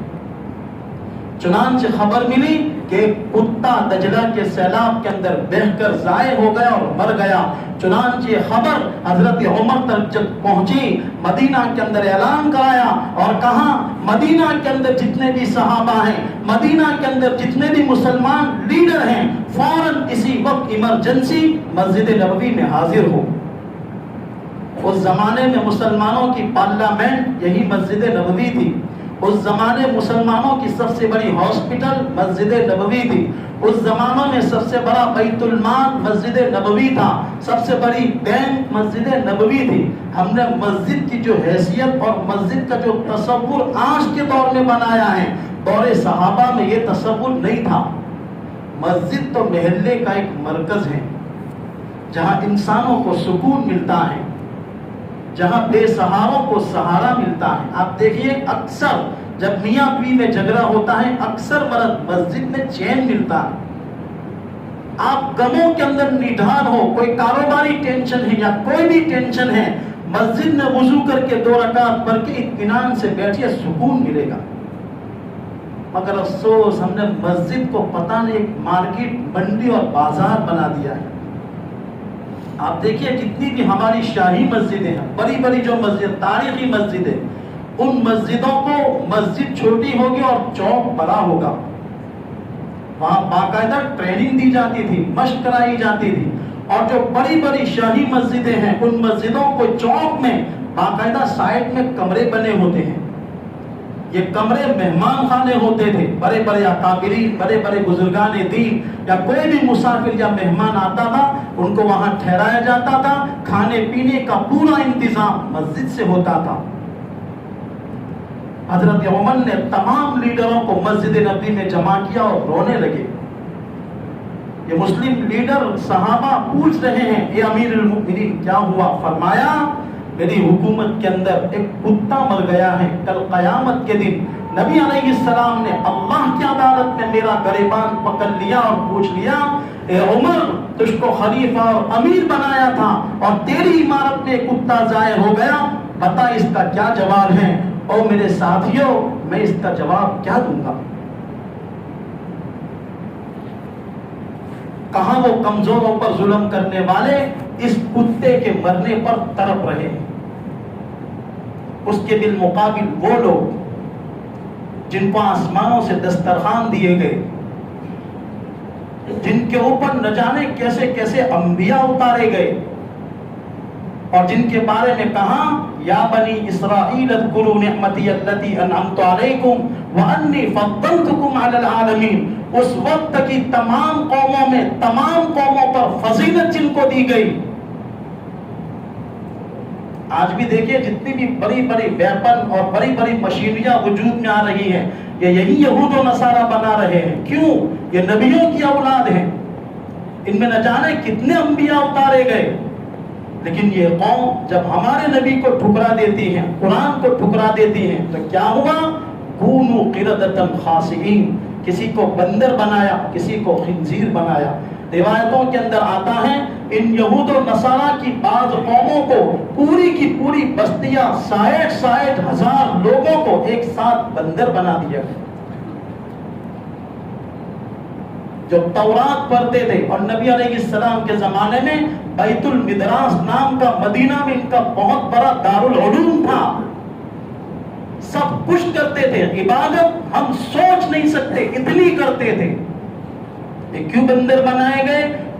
چنانچہ خبر ملی کہ ایک کتا دجلہ کے سیلاب کے اندر بہہ کر ضائع ہو گیا اور مر گیا۔ چنانچہ یہ خبر حضرت عمر تک جب پہنچی، مدینہ کے اندر اعلان کرایا اور کہا مدینہ کے اندر جتنے بھی صحابہ ہیں، مدینہ کے اندر جتنے بھی مسلمان لیڈر ہیں، فوراً اسی وقت ایمرجنسی مسجد نبوی میں حاضر ہو۔ اس زمانے میں مسلمانوں کی پارلیمنٹ یہی مسجد نبوی تھی، اس زمانے مسلمانوں کی سب سے بڑی ہاسپٹل مسجد نبوی تھی، اس زمانوں میں سب سے بڑا بیت المال مسجد نبوی تھا، سب سے بڑی بینک مسجد نبوی تھی۔ ہم نے مسجد کی جو حیثیت اور مسجد کا جو تصور آج کے دور میں بنایا ہے، دور صحابہ میں یہ تصور نہیں تھا۔ مسجد تو محلے کا ایک مرکز ہے جہاں انسانوں کو سکون ملتا ہے، جہاں بے سہاروں کو سہارا ملتا ہے۔ آپ دیکھیے اکثر جب میاں بیوی میں جھگڑا ہوتا ہے، اکثر مرد مسجد میں چین ملتا ہے۔ آپ غموں کے اندر نڈھال ہو، کوئی کاروباری ٹینشن ہے یا کوئی بھی ٹینشن ہے، مسجد میں وضو کر کے 2 رکعت پڑھ کے اطمینان سے بیٹھیے، سکون ملے گا۔ مگر افسوس ہم نے مسجد کو پتہ نہیں ایک مارکیٹ، منڈی اور بازار بنا دیا ہے۔ آپ دیکھیے جتنی بھی ہماری شاہی مسجدیں ہیں، بڑی بڑی جو مسجد، تاریخی مسجدیں، ان مسجدوں کو مسجد چھوٹی ہوگی اور چوک بڑا ہوگا، وہاں باقاعدہ ٹریننگ دی جاتی تھی، مشق کرائی جاتی تھی۔ اور جو بڑی بڑی شاہی مسجدیں ہیں، ان مسجدوں کو چوک میں باقاعدہ سائڈ میں کمرے بنے ہوتے ہیں، یہ کمرے مہمان خانے ہوتے تھے۔ بڑے بڑے اکابرین، بڑے بڑے بزرگان دین یا کوئی بھی مسافر یا مہمان آتا تھا، ان کو وہاں ٹھہرایا جاتا تھا، کھانے پینے کا پورا انتظام مسجد سے ہوتا تھا۔ حضرت عمر نے تمام لیڈروں کو مسجد نبوی میں جمع کیا اور رونے لگے۔ یہ مسلم لیڈر صحابہ پوچھ رہے ہیں اے امیر المؤمنین کیا ہوا؟ فرمایا میری حکومت کے اندر ایک کتا مر گیا ہے، کل قیامت کے دن نبی علیہ السلام نے اللہ کی عدالت میں میرا گریبان پکڑ لیا اور پوچھ لیا اے عمر تجھ کو خلیفہ اور امیر بنایا تھا اور تیری عمارت میں کتا ضائع ہو گیا، بتا اس کا کیا جواب ہے؟ او میرے ساتھیوں، میں اس کا جواب کیا دوں گا؟ کہاں وہ کمزوروں پر ظلم کرنے والے اس کتے کے مرنے پر تڑپ رہے ہیں، اس کے بالمقابل وہ لوگ جن کو آسمانوں سے دسترخوان دیے گئے، جن کے اوپر نہ جانے کیسے کیسے انبیاء اتارے گئے، اور جن کے بارے میں کہا یا بنی اسرائیل اذکروا نعمتی التی انعمت علیکم وانی فضلتکم علی العالمین، اس وقت کی تمام قوموں میں تمام قوموں پر فضیلت جن کو دی گئی۔ آج بھی دیکھیے جتنی بھی بڑی بڑی ویپن اور بڑی بڑی مشینریاں وجود میں آ رہی ہیں، یہ یہی یہود و نصارہ بنا رہے ہیں۔ کیوں؟ یہ نبیوں کی اولاد ہیں، ان میں نہ جانے کتنے انبیاء اتارے گئے، لیکن یہ قوم جب ہمارے نبی کو ٹھکرا دیتی ہے، قرآن کو ٹھکرا دیتی ہے، تو کیا ہوا؟ کونوا قردۃ خاسئین، کسی کو بندر بنایا، کسی کو خنزیر بنایا۔ روایتوں کے اندر آتا ہے ان یہود و نصارہ کی بعض قوموں کو پوری کی پوری بستیاں 60 ہزار لوگوں کو ایک ساتھ بندر بنا دیا، جو تورات پڑھتے تھے۔ اور نبی علیہ السلام کے زمانے میں بیت المدراس نام کا مدینہ میں ان کا بہت بڑا دارالعلوم تھا، سب کچھ کرتے تھے، عبادت ہم سوچ نہیں سکتے اتنی کرتے تھے۔ کیوں بندر بنائے گئے؟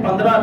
15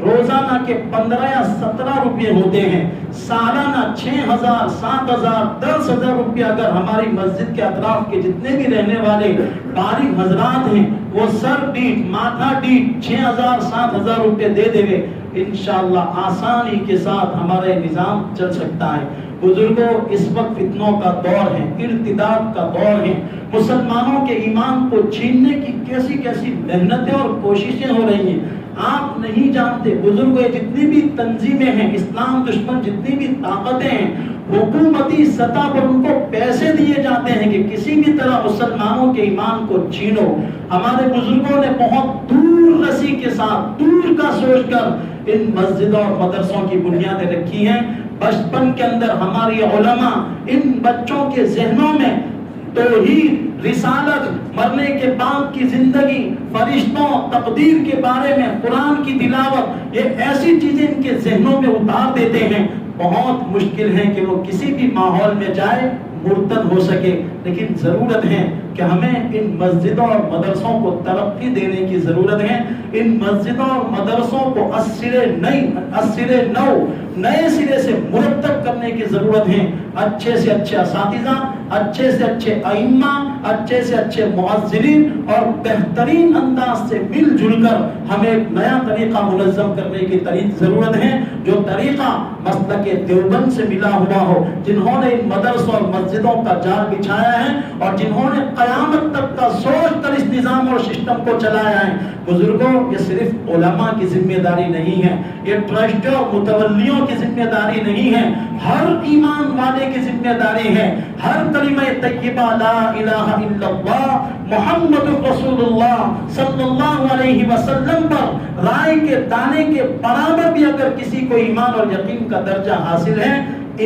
روزانہ کے 15 یا 17 روپے ہوتے ہیں، سالانہ 6,000 7,000 10,000 روپے اگر ہماری مسجد کے اطراف کے جتنے بھی رہنے والے قاری حضرات ہیں وہ سر ڈیٹ ماتھا ڈیٹ 6,000 7,000 روپے دے دے گے، انشاءاللہ آسانی کے ساتھ ہمارا نظام چل سکتا ہے۔ بزرگوں، اس وقت فتنوں کا دور ہے، ارتداد کا دور ہے، مسلمانوں کے ایمان کو چھیننے کی کیسی کیسی محنتیں اور کوششیں ہو رہی ہیں، آپ نہیں جانتے۔ بزرگوں، جتنی بھی تنظیمیں ہیں، اسلام دشمن جتنی بھی طاقتیں ہیں، حکومتی سطح پر ان کو پیسے دیے جاتے ہیں کہ کسی بھی طرح مسلمانوں کے ایمان کو چھینو۔ ہمارے بزرگوں نے بہت دور رسی کے ساتھ، دور کا سوچ کر ان مسجدوں اور مدرسوں کی بنیادیں رکھی ہیں۔ بچپن کے اندر ہماری علماء ان بچوں کے ذہنوں میں توحید، رسالت، مرنے کے بعد کی زندگی، فرشتوں، تقدیر کے بارے میں قرآن کی تلاوت، یہ ایسی چیزیں ان کے ذہنوں میں اتار دیتے ہیں، بہت مشکل ہے کہ وہ کسی بھی ماحول میں جائے مرتد ہو سکے۔ لیکن ضرورت ہے کہ ہمیں ان مسجدوں اور مدرسوں کو ترقی دینے کی ضرورت ہے۔ ان مسجدوں اور مدرسوں کو نئے سرے سے مرتب کرنے کی ضرورت ہے۔ اچھے سے اچھے اساتذہ، اچھے سے اچھے ائمہ، اچھے سے اچھے مؤذنین اور بہترین انداز سے مل جل کر ہمیں ایک نیا طریقہ منظم کرنے کی ضرورت ہے، جو طریقہ مسلک دیوبند سے ملا ہوا ہو، جنہوں نے ان مدرسوں اور مسجدوں کا جال بچھایا ہے اور جنہوں نے قیامت تک کا سوچ کر اس نظام اور سسٹم کو چلایا ہے۔ بزرگوں، یہ صرف علماء کی ذمہ داری نہیں ہے، یہ ٹرسٹوں اور متولیوں کی ذمہ داری نہیں ہے، ہر ایمان والے کی ذمہ داری ہے۔ ہر کلمہ طیبہ لا الہ الا اللہ محمد رسول اللہ صلی اللہ علیہ وسلم پر رائے کے دانے کے برابر بھی اگر کسی کو ایمان اور یقین کا درجہ حاصل ہے،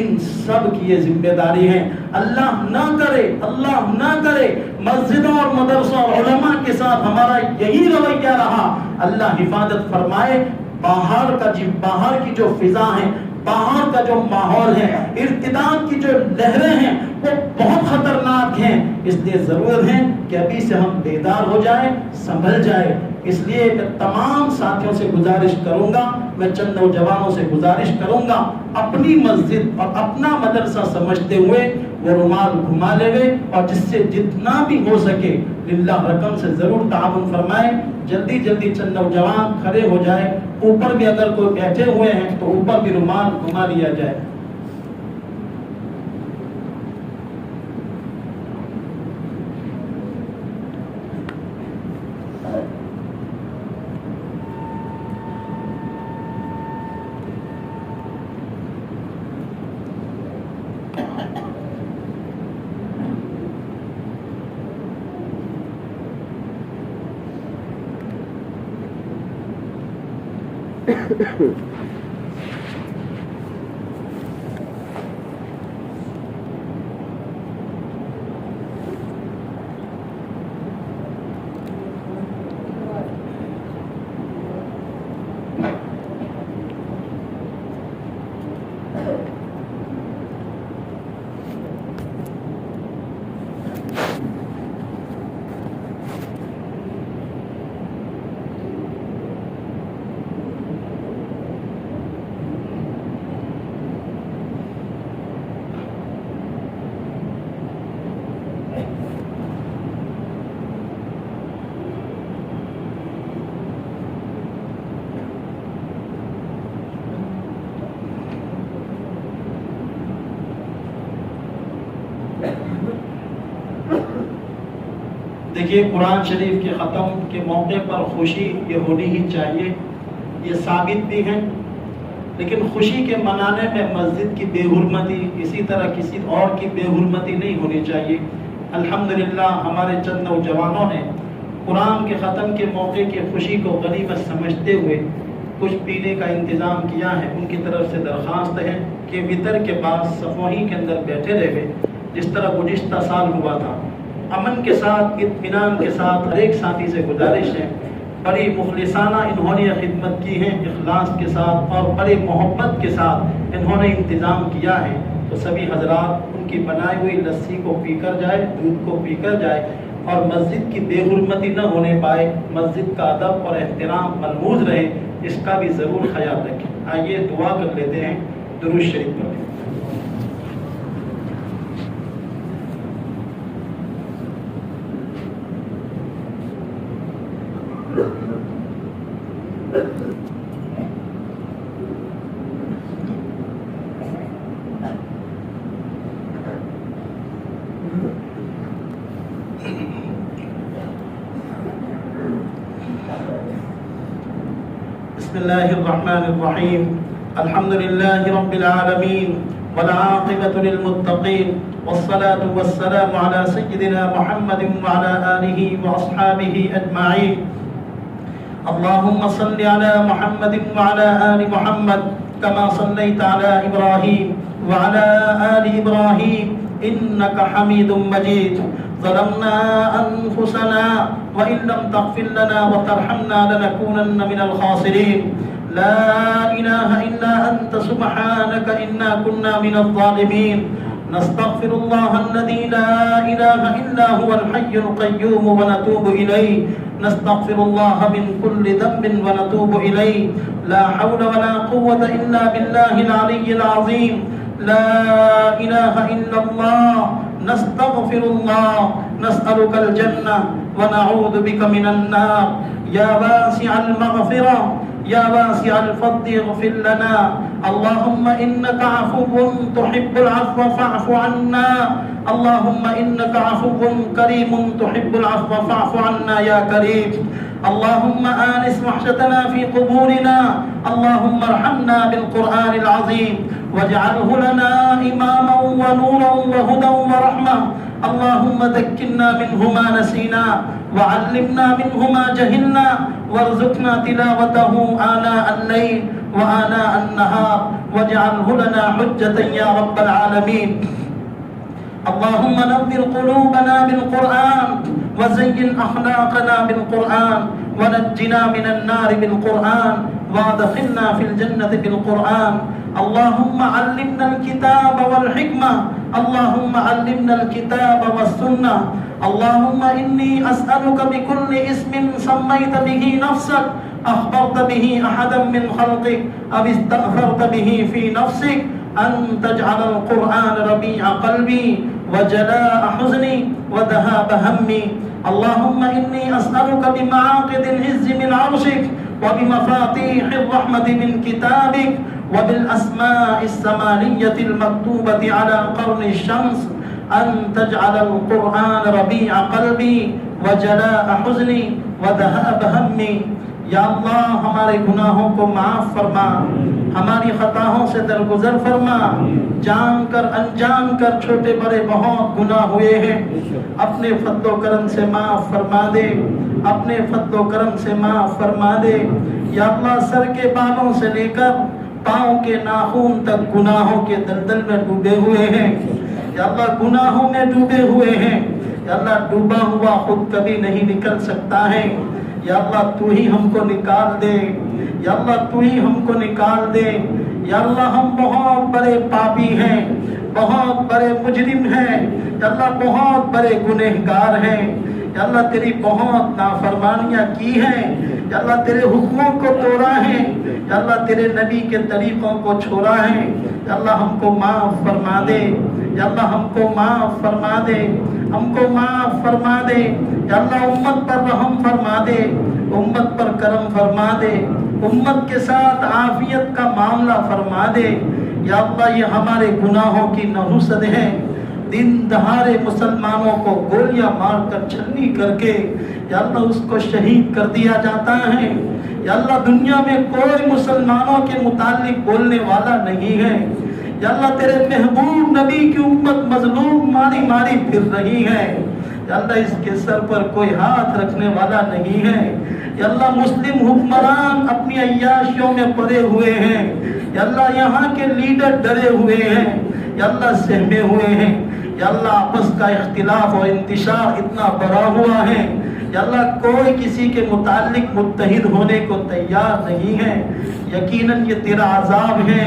ان سب کی یہ ذمہ داری ہے۔ اللہ نہ کرے مسجدوں اور مدرسوں اور علماء کے ساتھ ہمارا یہی رویہ رہا، اللہ حفاظت فرمائے۔ باہر کی جو فضا ہے، باہر کا جو ماحول ہے، ارتداد کی جو لہریں ہیں، وہ بہت خطرناک ہیں۔ اس لیے ضرورت ہے کہ ابھی سے ہم بیدار ہو جائیں، سنبھل جائیں۔ اس لیے میں تمام ساتھیوں سے گزارش کروں گا، میں چند نوجوانوں سے گزارش کروں گا، اپنی مسجد اور اپنا مدرسہ سمجھتے ہوئے وہ رومال گھما لے اور جس سے جتنا بھی ہو سکے للہ رقم سے ضرور تعاون فرمائے۔ جلدی چند نوجوان کھڑے ہو جائے، اوپر بھی اگر کوئی بیٹھے ہوئے ہیں تو اوپر بھی رومال گھما لیا جائے۔ دیکھیے، قرآن شریف کے ختم کے موقع پر خوشی یہ ہونی ہی چاہیے، یہ ثابت بھی ہے، لیکن خوشی کے منانے میں مسجد کی بے حرمتی، اسی طرح کسی اور کی بے حرمتی نہیں ہونی چاہیے۔ الحمدللہ ہمارے چند نوجوانوں نے قرآن کے ختم کے موقع کی خوشی کو غنیمت سمجھتے ہوئے کچھ پینے کا انتظام کیا ہے۔ ان کی طرف سے درخواست ہے کہ وطر کے بعد صفوہی کے اندر بیٹھے رہے، جس طرح گزشتہ سال ہوا تھا۔ امن کے ساتھ، اطمینان کے ساتھ ہر ایک ساتھی سے گزارش ہے، بڑی مخلصانہ انہوں نے خدمت کی ہے، اخلاص کے ساتھ اور بڑی محبت کے ساتھ انہوں نے انتظام کیا ہے، تو سبھی حضرات ان کی بنائی ہوئی لسی کو پی کر جائے، دودھ کو پی کر جائے اور مسجد کی بے حرمتی نہ ہونے پائے، مسجد کا ادب اور احترام ملحوظ رہے، اس کا بھی ضرور خیال رکھیں۔ آئیے دعا کر لیتے ہیں، درود شریف پڑھیں۔ بسم الله الرحمن الرحيم الحمد لله رب العالمين والعاقبة للمتقين والصلاة والسلام على سيدنا محمد وعلى آله وأصحابه أجمعين اللهم صل على محمد وعلى آل محمد كما صليت على إبراهيم وعلى آل إبراهيم إنك حميد مجيد ظلمنا أنفسنا وإن لم تغفر لنا وترحمنا لنكونن من الخاسرين لا إله إلا أنت سبحانك إنا كنا من الظالمين نستغفر الله الذي لا إله إلا هو الحي القيوم ونتوب إليه نستغفر الله من كل ذنب ونتوب إليه لا حول ولا قوة إلا بالله العلي العظيم لا إله إلا الله نستغفر الله نسألك الجنة ونعوذ بك من النار يا واسع المغفرة يا واسع الفضل اغفر لنا اللهم إنك عفو تحب العفو فاعف عنا اللهم إنك عفو كريم تحب العفو فاعف عنا يا كريم اللهم آنس وحشتنا في قبورنا اللهم ارحمنا بالقرآن العظيم واجعله لنا إماما ونورا وهدى ورحمة اللهم ذكرنا منه ما نسينا وعلمنا منه ما جهلنا وارزقنا تلاوته آناء الليل وآناء النهار واجعله لنا حجة يا رب العالمين اللهم نور قلوبنا بالقرآن وزين أخلاقنا بالقرآن ونجنا من النار بالقرآن وادخلنا في الجنة بالقرآن اللهم علمنا الكتاب والحكمة اللهم علمنا الكتاب والسنة اللهم إني أسألك بكل اسم سميت به نفسك أخبرت به أحدا من خلقك أو استأثرت به في نفسك أن تجعل القرآن ربيع قلبي وجلاء حزني وذهاب همي اللهم إني أسألك بمعاقد العز من عرشك وبمفاتيح الرحمة من كتابك وبالأسماء السمانية المكتوبة على قرن الشمس أن تجعل القرآن ربيع قلبي وجلاء حزني وذهاب همي یا اللہ ہمارے گناہوں کو معاف فرما ہماری خطاؤں سے درگزر فرما جان کر انجان کر چھوٹے بڑے بہت گناہ ہوئے ہیں اپنے فضل و کرم سے معاف فرما دے اپنے فضل و کرم سے معاف فرما دے یا اللہ سر کے بالوں سے لے کر پاؤں کے ناخن تک گناہوں کے دلدل میں ڈوبے ہوئے ہیں یا اللہ گناہوں میں ڈوبے ہوئے ہیں یا اللہ ڈوبا ہوا خود کبھی نہیں نکل سکتا ہے یا اللہ تو ہی ہم کو نکال دے یا اللہ تو ہی ہم کو نکال دے یا اللہ ہم بہت بڑے پاپی ہیں بہت بڑے مجرم ہیں یا اللہ بہت بڑے گنہگار ہیں یا اللہ تیری بہت نافرمانیاں کی ہیں یا اللہ تیرے حکموں کو توڑا ہے یا اللہ تیرے نبی کے طریقوں کو چھوڑا ہے یا اللہ ہم کو معاف فرما دے یا اللہ ہم کو معاف فرما دے ہم کو معاف فرما دے یا اللہ امت پر رحم فرما دے امت پر کرم فرما دے امت کے ساتھ عافیت کا معاملہ فرما دے یا اللہ یہ ہمارے گناہوں کی نحوست ہے دن دہاڑے مسلمانوں کو گولیاں مار کر چھلنی کر کے یا اللہ اس کو شہید کر دیا جاتا ہے یا اللہ دنیا میں کوئی مسلمانوں کے متعلق بولنے والا نہیں ہے یا اللہ تیرے محبوب نبی کی امت مظلوم ماری ماری پھر رہی ہے یا اللہ اس کے سر پر کوئی ہاتھ رکھنے والا نہیں ہے یا اللہ مسلم حکمران اپنی عیاشیوں میں پڑے ہوئے ہیں یا اللہ یہاں کے لیڈر ڈرے ہوئے ہیں یا اللہ سہمے ہوئے ہیں یا اللہ آپس کا اختلاف اور انتشار اتنا بڑا ہوا ہے یا اللہ کوئی کسی کے متعلق متحد ہونے کو تیار نہیں ہے یقیناً یہ تیرا عذاب ہے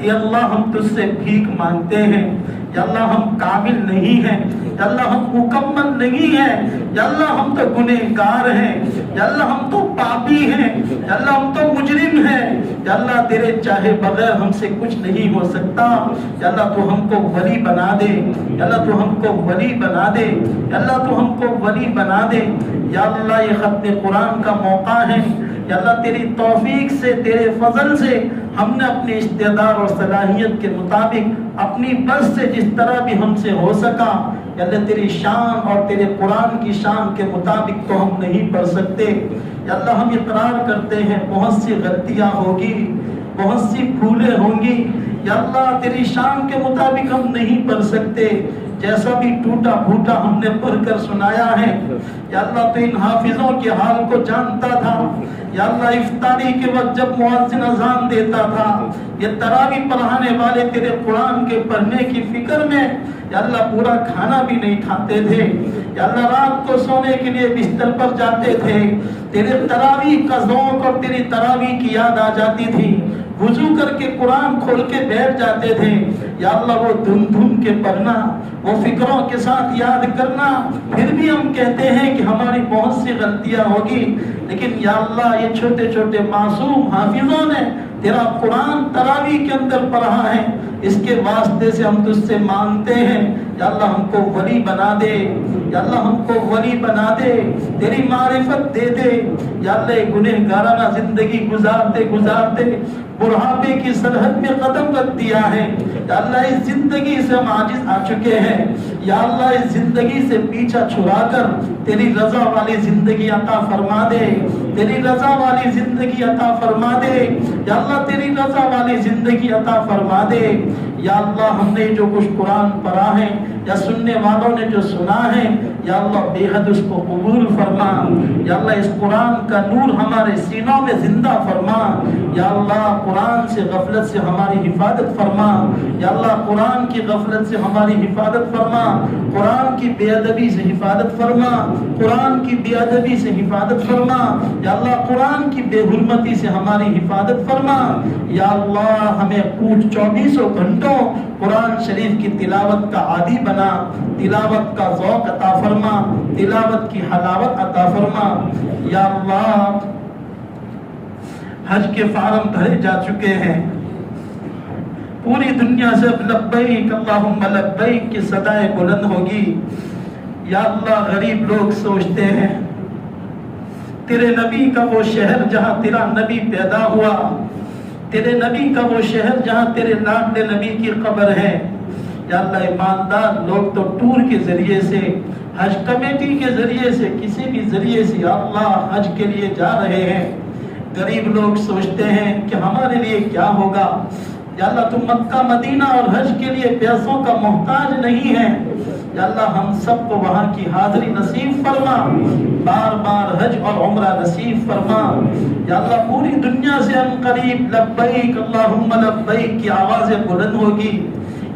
یا اللہ ہم تجھ سے بھیک مانگتے ہیں. یا اللہ ہم کامل نہیں ہیں. یا اللہ ہم مکمل نہیں ہیں. یا اللہ ہم تو گنہگار ہیں. یا اللہ ہم تو پاپی ہیں. یا اللہ ہم تو مجرم ہیں. یا اللہ تیرے چاہے بغیر ہم سے کچھ نہیں ہو سکتا. یا اللہ تو ہم کو ولی بنا دے. یا اللہ تو ہم کو ولی بنا دے. یا اللہ تو ہم کو ولی بنا دے. یا اللہ یہ ختم قرآن کا موقع ہے. یا اللہ تیری توفیق سے تیرے فضل سے ہم نے اپنی استعداد اور صلاحیت کے مطابق اپنی بس سے جس طرح بھی ہم سے ہو سکا یا اللہ تیری شان اور تیرے قرآن کی شان کے مطابق تو ہم نہیں پڑھ سکتے. یا اللہ ہم اقرار کرتے ہیں بہت سی غلطیاں ہوگی, بہت سی بھولیں ہوں گی. یا اللہ تیری شان کے مطابق ہم نہیں پڑھ سکتے. جیسا بھی ٹوٹا پھوٹا ہم نے پڑھ کر سنایا ہے. یا اللہ تو ان حافظوں کے حال کو جانتا تھا. یا اللہ افطاری کے وقت جب مؤذن اذان دیتا تھا یہ تراویح پڑھانے والے تیرے قرآن کے پڑھنے کی فکر میں یا اللہ پورا کھانا بھی نہیں کھاتے تھے. یا اللہ رات کو سونے کے لیے بستر پر جاتے تھے. تیرے تراویح کا ذوق اور تیری تراویح کی یاد آ جاتی تھی. وضو کر کے قرآن کھول کے بیٹھ جاتے تھے. یا اللہ وہ دھن دھن کے پڑھنا, وہ فکروں کے ساتھ یاد کرنا. پھر بھی ہم کہتے ہیں کہ ہماری بہت سی غلطیاں ہوگی, لیکن یا اللہ یہ چھوٹے چھوٹے معصوم حافظوں نے تیرا قرآن تراویح کے اندر پڑھا ہے. اس کے واسطے سے ہم تجھ سے مانگتے ہیں یا اللہ ہم کو ولی بنا دے. یا اللہ ہم کو ولی بنا دے, تیری معرفت دے دے. یا اللہ گنہگارانہ زندگی گزارتے گزارتے بڑھاپے کی سرحد میں قدم رکھ دیا ہے. یا اللہ اس زندگی سے ہم عاجز آ چکے ہیں. یا اللہ اس زندگی سے پیچھا چھڑا کر تیری رضا والی زندگی عطا فرما دے. تیری رضا والی زندگی عطا فرما دے. یا اللہ تیری رضا والی زندگی عطا فرما دے. یا اللہ ہم نے جو کچھ قرآن پڑھا ہے یا سننے والوں نے جو سنا ہے یا اللہ بے حد اس کو قبول فرما. یا اللہ اس قرآن کا نور ہمارے سینوں میں زندہ فرما. یا اللہ قرآن سے غفلت سے ہماری حفاظت فرما. یا اللہ قرآن کی غفلت سے ہماری حفاظت فرما. قرآن کی بے ادبی سے حفاظت فرما. قرآن کی بے ادبی سے حفاظت فرما. یا اللہ قرآن کی بے حرمتی سے ہماری حفاظت فرما. یا اللہ ہمیں کوٹ 24 گھنٹوں قرآن شریف کی تلاوت کا عادی بنا. تلاوت کا ذوق عطا فرما. تلاوت کی حلاوت عطا فرما. یا اللہ حج کے فارم بھرے جا چکے ہیں. پوری دنیا سے اب لبیک اللہم لبیک کی صدائیں بلند ہوگی. یا اللہ غریب لوگ سوچتے ہیں تیرے نبی کا وہ شہر جہاں تیرا نبی پیدا ہوا, تیرے نبی کا وہ شہر جہاں تیرے لاڈلے نبی کی قبر ہے. یا اللہ ایماندار لوگ تو ٹور کے ذریعے سے, حج کمیٹی کے ذریعے سے, کسی بھی ذریعے سے یا اللہ حج کے لیے جا رہے ہیں. غریب لوگ سوچتے ہیں کہ ہمارے لیے کیا ہوگا. یا اللہ تم مکہ مدینہ اور حج کے لیے پیسوں کا محتاج نہیں ہے. یا اللہ ہم سب کو وہاں کی حاضری نصیب فرما. بار بار حج اور عمرہ نصیب فرما. یا اللہ پوری دنیا سے ان قریب لبیک اللہم لبیک کی آوازیں بلند ہوگی.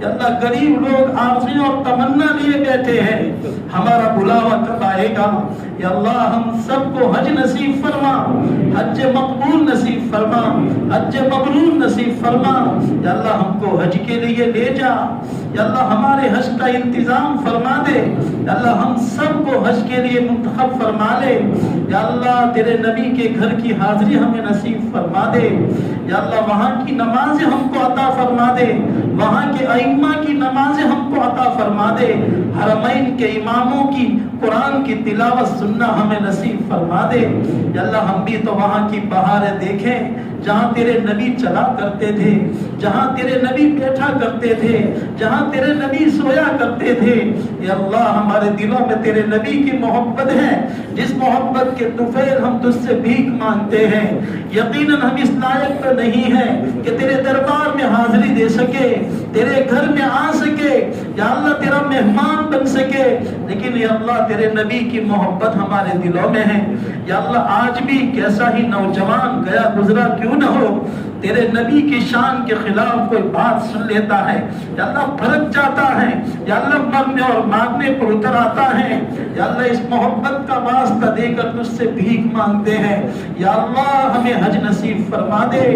یا اللہ غریب لوگ آرزی اور تمنا لیے بیٹھے ہیں ہمارا بلاوا کب آئے گا. یا اللہ ہم سب کو حج نصیب فرما, حج مقبول نصیب فرما, حج مبرور نصیب فرما. یا اللہ ہم کو حج کے لیے لے جا. یا اللہ ہمارے حج کا انتظام فرما دے. یا اللہ ہم سب کو حج کے لیے منتخب فرما لے. یا اللہ تیرے نبی کے گھر کی حاضری ہمیں نصیب فرما دے. یا اللہ وہاں کی نمازیں ہم کو عطا فرما دے. وہاں کے ائمہ کی نمازیں ہم کو عطا فرما دے. حرمین کے اماموں کی قرآن کی تلاوت سننا ہمیں نصیب فرما دے. یا اللہ ہم بھی تو وہاں کی بہاریں دیکھیں جہاں تیرے نبی چلا کرتے تھے, جہاں تیرے نبی بیٹھا کرتے تھے, جہاں تیرے نبی سویا کرتے تھے. یا اللہ ہمارے دلوں میں تیرے نبی کی محبت ہے, جس محبت کے طفیل ہم تجھ سے بھیک مانگتے ہیں. یقیناً ہم اس لائق تو نہیں ہیں کہ تیرے دربار میں حاضری دے سکے, تیرے گھر میں آ سکے, یا اللہ تیرا مہمان بن سکے, لیکن یا اللہ تیرے نبی کی محبت ہمارے دلوں میں ہے. یا اللہ آج بھی کیسا ہی نوجوان گیا گزرا کیوں نہ ہو, تیرے نبی کی شان کے خلاف کوئی بات سن لیتا ہے یا اللہ بھڑک جاتا ہے یا اللہ مرنے اور مانگنے پر اتر آتا ہے یا اللہ اس محبت کا واسطہ دے کر تجھ سے بھیک مانگتے ہیں یا اللہ ہمیں حج نصیب فرما دے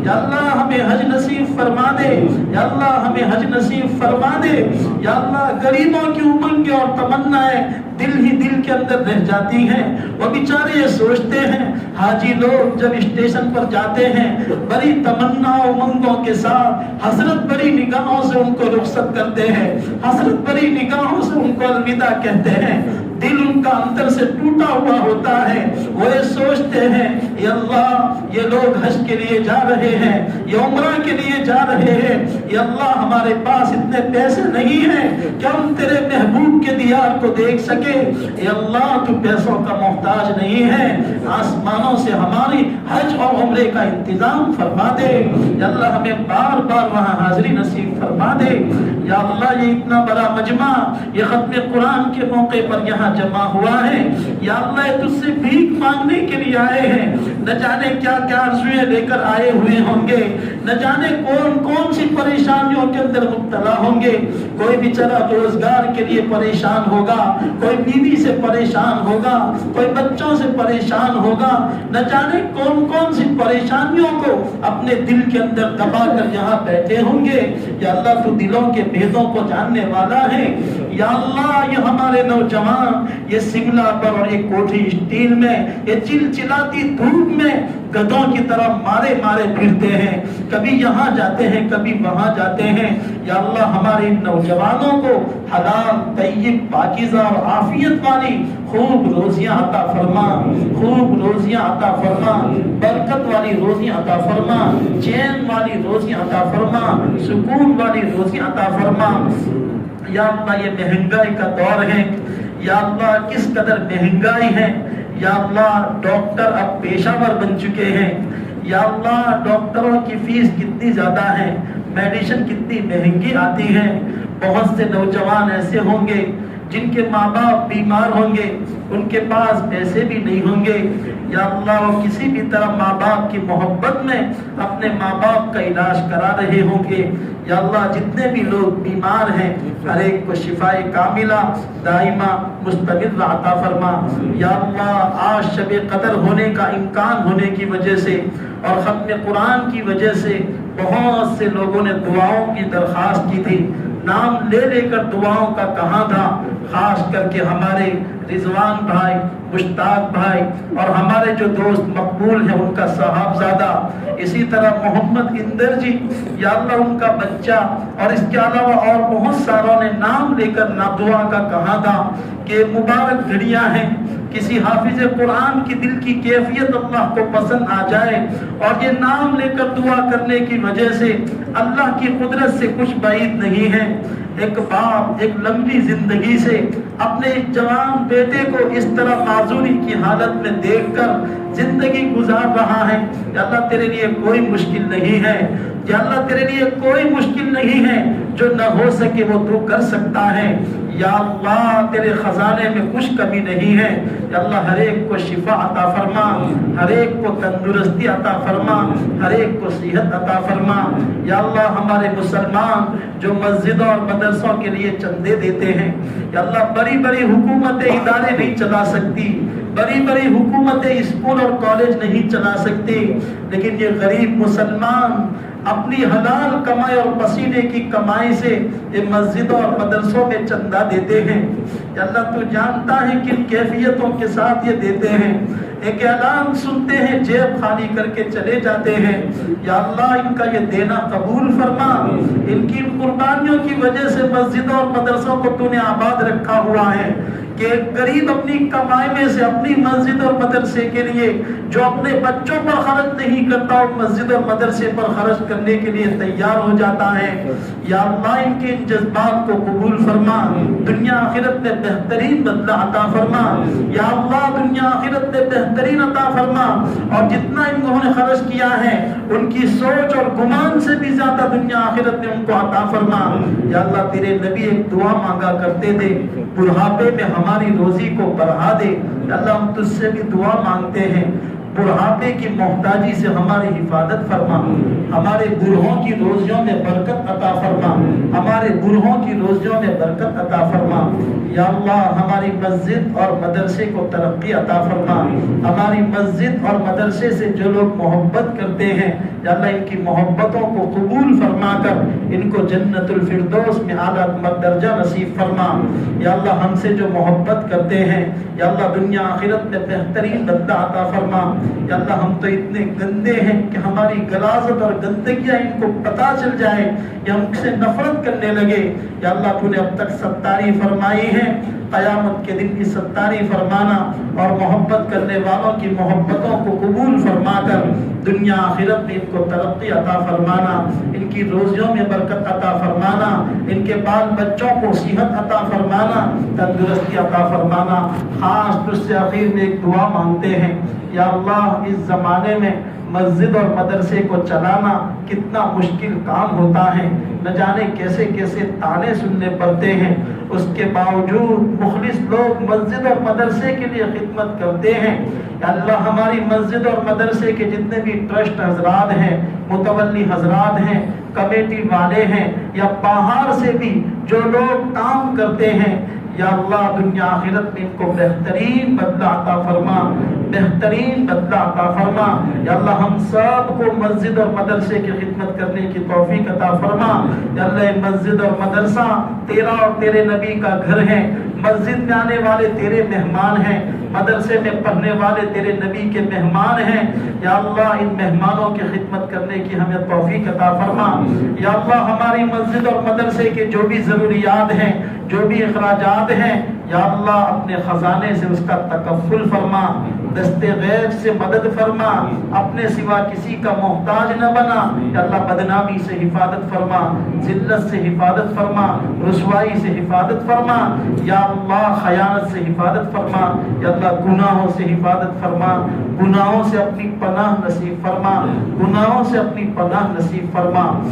یا اللہ ہمیں حج نصیب فرما دے یا اللہ ہمیں حج نصیب فرما دے یا اللہ غریبوں کی امنگیں اور تمنائیں دل ہی دل کے اندر رہ جاتی ہیں وہ بیچارے یہ سوچتے ہیں حاجی لوگ جب اسٹیشن پر جاتے ہیں بڑی تمنا و امنگوں کے ساتھ حسرت بڑی نگاہوں سے ان کو رخصت کرتے ہیں حسرت بڑی نگاہوں سے ان کو الوداع کہتے ہیں دل ان کا اندر سے ٹوٹا ہوا ہوتا ہے وہ یہ سوچتے ہیں یا اللہ یہ لوگ حج کے لیے جا رہے ہیں یہ عمرہ کے لیے جا رہے ہیں یا اللہ ہمارے پاس اتنے پیسے نہیں ہیں کہ ہم تیرے محبوب کے دیار کو دیکھ سکے یا اللہ تو پیسوں کا محتاج نہیں ہے آسمانوں سے ہماری حج اور عمرے کا انتظام فرما دے یا اللہ ہمیں بار بار وہاں حاضری نصیب فرما دے یا اللہ یہ اتنا بڑا مجمع یہ ختم قرآن کے موقع پر یہاں جمع ہوا ہے یا اللہ یہ تجھ سے بھیک مانگنے کے لیے آئے ہیں نہ جانے کیا کیا آرزویں لے کر آئے ہوئے ہوں گے نہ جانے کون کون سی پریشانیوں کے اندر مبتلا ہوں گے کوئی بیچارہ روزگار کے لیے پریشان ہوگا کوئی بیوی سے پریشان ہوگا کوئی بچوں سے پریشان ہوگا نہ جانے کون کون سی پریشانیوں کو اپنے دل کے اندر دبا کر یہاں بیٹھے ہوں گے یا اللہ تو دلوں کے بھیدوں کو جاننے والا ہے یا اللہ یہ ہمارے نوجوان یہ سگلا پر اور یہ کوٹھی اسٹیل میں یہ چلچلاتی دھوپ میں گدھوں کی طرح مارے مارے پھرتے ہیں کبھی یہاں جاتے ہیں کبھی وہاں جاتے ہیں یا اللہ ہمارے نوجوانوں کو حلال طیب پاکیزہ اور عافیت والی خوب روزیاں عطا فرما خوب روزیاں عطا فرما برکت والی روزیاں عطا فرما چین والی روزیاں عطا فرما سکون والی روزیاں عطا فرما یا اللہ یہ مہنگائی کا دور ہے یا اللہ کس قدر مہنگائی ہے یا اللہ ڈاکٹر اب پیشہ ور بن چکے ہیں یا اللہ ڈاکٹروں کی فیس کتنی زیادہ ہے میڈیسن کتنی مہنگی آتی ہے بہت سے نوجوان ایسے ہوں گے جن کے ماں باپ بیمار ہوں گے ان کے پاس پیسے بھی نہیں ہوں گے یا اللہ وہ کسی بھی طرح ماں باپ کی محبت میں اپنے ماں باپ کا علاج کرا رہے ہوں گے یا اللہ جتنے بھی لوگ بیمار ہیں ہر ایک کو شفائے کاملہ دائمہ مستمر عطا فرما یا اللہ آج شب قدر ہونے کا امکان ہونے کی وجہ سے اور ختم قرآن کی وجہ سے بہت سے لوگوں نے دعاؤں کی درخواست کی تھی نام لے لے کر دعاؤں کا کہاں تھا خاص کر کے ہمارے رضوان بھائی مشتاق بھائی اور ہمارے جو دوست مقبول ہیں ان کا صاحبزادہ اسی طرح محمد اندر جی یا اللہ ان کا بچہ اور اس کے علاوہ اور بہت ساروں نے نام لے کر دعا کا کہا تھا کہ مبارک گھڑیاں ہیں کسی حافظ قرآن کی دل کی کیفیت اللہ کو پسند آ جائے اور یہ نام لے کر دعا کرنے کی وجہ سے اللہ کی قدرت سے کچھ بعید نہیں ہے ایک باپ ایک لمبی زندگی سے اپنے جوان بیٹے کو اس طرح معذوری کی حالت میں دیکھ کر زندگی گزار رہا ہے یا اللہ تیرے لیے کوئی مشکل نہیں ہے یا اللہ تیرے لیے کوئی مشکل نہیں ہے جو نہ ہو سکے وہ تو کر سکتا ہے یا اللہ تیرے خزانے میں کچھ کمی نہیں ہے یا اللہ ہر ایک کو شفا عطا فرما ہر ایک کو تندرستی عطا فرما ہر ایک کو صحت عطا فرما یا اللہ ہمارے مسلمان جو مسجدوں اور مدرسوں کے لیے چندے دیتے ہیں یا اللہ بڑی بڑی حکومتیں ادارے نہیں چلا سکتی بڑی بڑی حکومتیں اسکول اور کالج نہیں چلا سکتی لیکن یہ غریب مسلمان اپنی حلال کمائی اور پسینے کی کمائی سے یہ مسجدوں اور مدرسوں میں چندہ دیتے ہیں یا اللہ تو جانتا ہے کن کیفیتوں کے ساتھ یہ دیتے ہیں ایک اعلان سنتے ہیں جیب خالی کر کے چلے جاتے ہیں یا اللہ ان کا یہ دینا قبول فرما ان کی قربانیوں کی وجہ سے مسجدوں اور مدرسوں کو تو نے آباد رکھا ہوا ہے کہ غریب اپنی کمائی میں سے اپنی مسجد اور مدرسے کے لیے جو اپنے بچوں پر خرچ نہیں کرتا اور مسجد اور مدرسے پر خرچ کرنے کے لیے تیار ہو جاتا ہے یا اللہ ان کے ان جذبات کو قبول فرما دنیا آخرت میں بہترین بدلہ عطا فرما یا اللہ دنیا آخرت میں بہترین عطا فرما اور جتنا انہوں نے خرچ کیا ہے ان کی سوچ اور گمان سے بھی زیادہ دنیا آخرت میں ان کو عطا فرما یا اللہ تیرے نبی ایک دعا مانگا کرتے تھے بڑھاپے میں ہماری روزی کو بڑھا دے اللہ ہم تجھ سے بھی دعا مانگتے ہیں بڑھاپے کی محتاجی سے ہماری حفاظت فرما، ہمارے برہوں کی روزیوں میں برکت عطا فرما، ہمارے برہوں کی روزیوں میں برکت عطا فرما۔ یا اللہ ہماری مسجد اور مدرسے کو ترقی عطا فرما، ہماری مسجد اور مدرسے سے جو لوگ محبت کرتے ہیں یا اللہ ان کی محبتوں کو قبول فرما کر ان کو جنت الفردوس میں اعلیٰ درجہ نصیب فرما۔ یا اللہ ہم سے جو محبت کرتے ہیں یا اللہ دنیا آخرت میں بہترین بدلہ عطا فرما۔ یا اللہ ہم تو اتنے گندے ہیں کہ ہماری غلاظت اور گندگیاں ان کو پتہ چل جائے کہ ہم سے نفرت کرنے لگے۔ یا اللہ تو نے اب تک ستاری فرمائی ہے، قیامت کے دن کی ستاری فرمانا اور محبت کرنے والوں کی محبتوں کو قبول فرما کر دنیا آخرت میں ان کو ترقی عطا فرمانا، ان کی روزیوں میں برکت عطا فرمانا، ان کے بال بچوں کو صحت عطا فرمانا، تندرستی عطا فرمانا۔ خاص طور سے آخر میں ایک دعا مانگتے ہیں، یا اللہ اس زمانے میں مسجد اور مدرسے کو چلانا کتنا مشکل کام ہوتا ہے، نہ جانے کیسے کیسے تانے سننے پڑتے ہیں، اس کے باوجود مخلص لوگ مسجد اور مدرسے کے لیے خدمت کرتے ہیں۔ یا اللہ ہماری مسجد اور مدرسے کے جتنے بھی ٹرسٹ حضرات ہیں، متولی حضرات ہیں، کمیٹی والے ہیں یا باہر سے بھی جو لوگ کام کرتے ہیں، یا اللہ دنیا آخرت میں ان کو بہترین بدلہ عطا فرما، بہترین بدلہ عطا فرما۔ یا اللہ ہم سب کو مسجد اور مدرسے کی خدمت کرنے کی توفیق عطا فرما۔ یا اللہ مسجد اور مدرسہ تیرا اور تیرے نبی کا گھر ہے، مسجد میں آنے والے تیرے مہمان ہیں، مدرسے میں پڑھنے والے تیرے نبی کے مہمان ہیں۔ یا اللہ ان مہمانوں کی خدمت کرنے کی ہمیں توفیق عطا فرما۔ یا اللہ ہماری مسجد اور مدرسے کے جو بھی ضروریات ہیں، جو بھی اخراجات ہیں، یا اللہ اپنے خزانے سے اس کا تکفل فرما، دست غیب سے مدد فرما، اپنے سوا کسی کا محتاج نہ بنا۔ یا اللہ بدنامی سے حفاظت فرما، ذلت سے حفاظت فرما، رسوائی سے حفاظت فرما۔ یا اللہ خیانت سے حفاظت فرما، یا اللہ گناہوں سے حفاظت فرما، گناہوں سے اپنی پناہ نصیب فرما، گناہوں سے اپنی پناہ نصیب فرما۔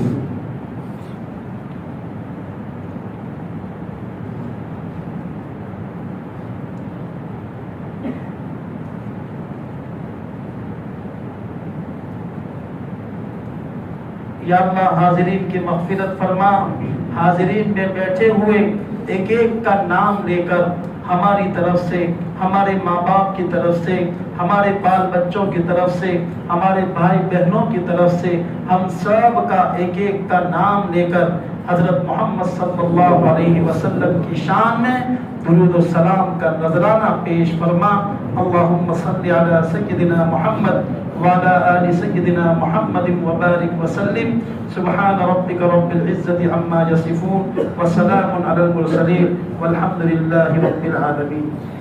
یا اللہ حاضرین کی مغفرت فرما، حاضرین میں بیٹھے ہوئے ایک ایک کا نام لے کر ہماری طرف سے، ہمارے ماں باپ کی طرف سے، ہمارے بال بچوں کی طرف سے، ہمارے بھائی بہنوں کی طرف سے، ہم سب کا ایک ایک کا نام لے کر حضرت محمد صلی اللہ علیہ وسلم کی شان میں درود و سلام کا نذرانہ پیش فرما۔ اللہم صلی علی سیدنا محمد وعلى آل سيدنا محمد وبارك وسلم۔ سبحان ربك رب العزة عما يصفون وسلام على المرسلين والحمد لله رب العالمين۔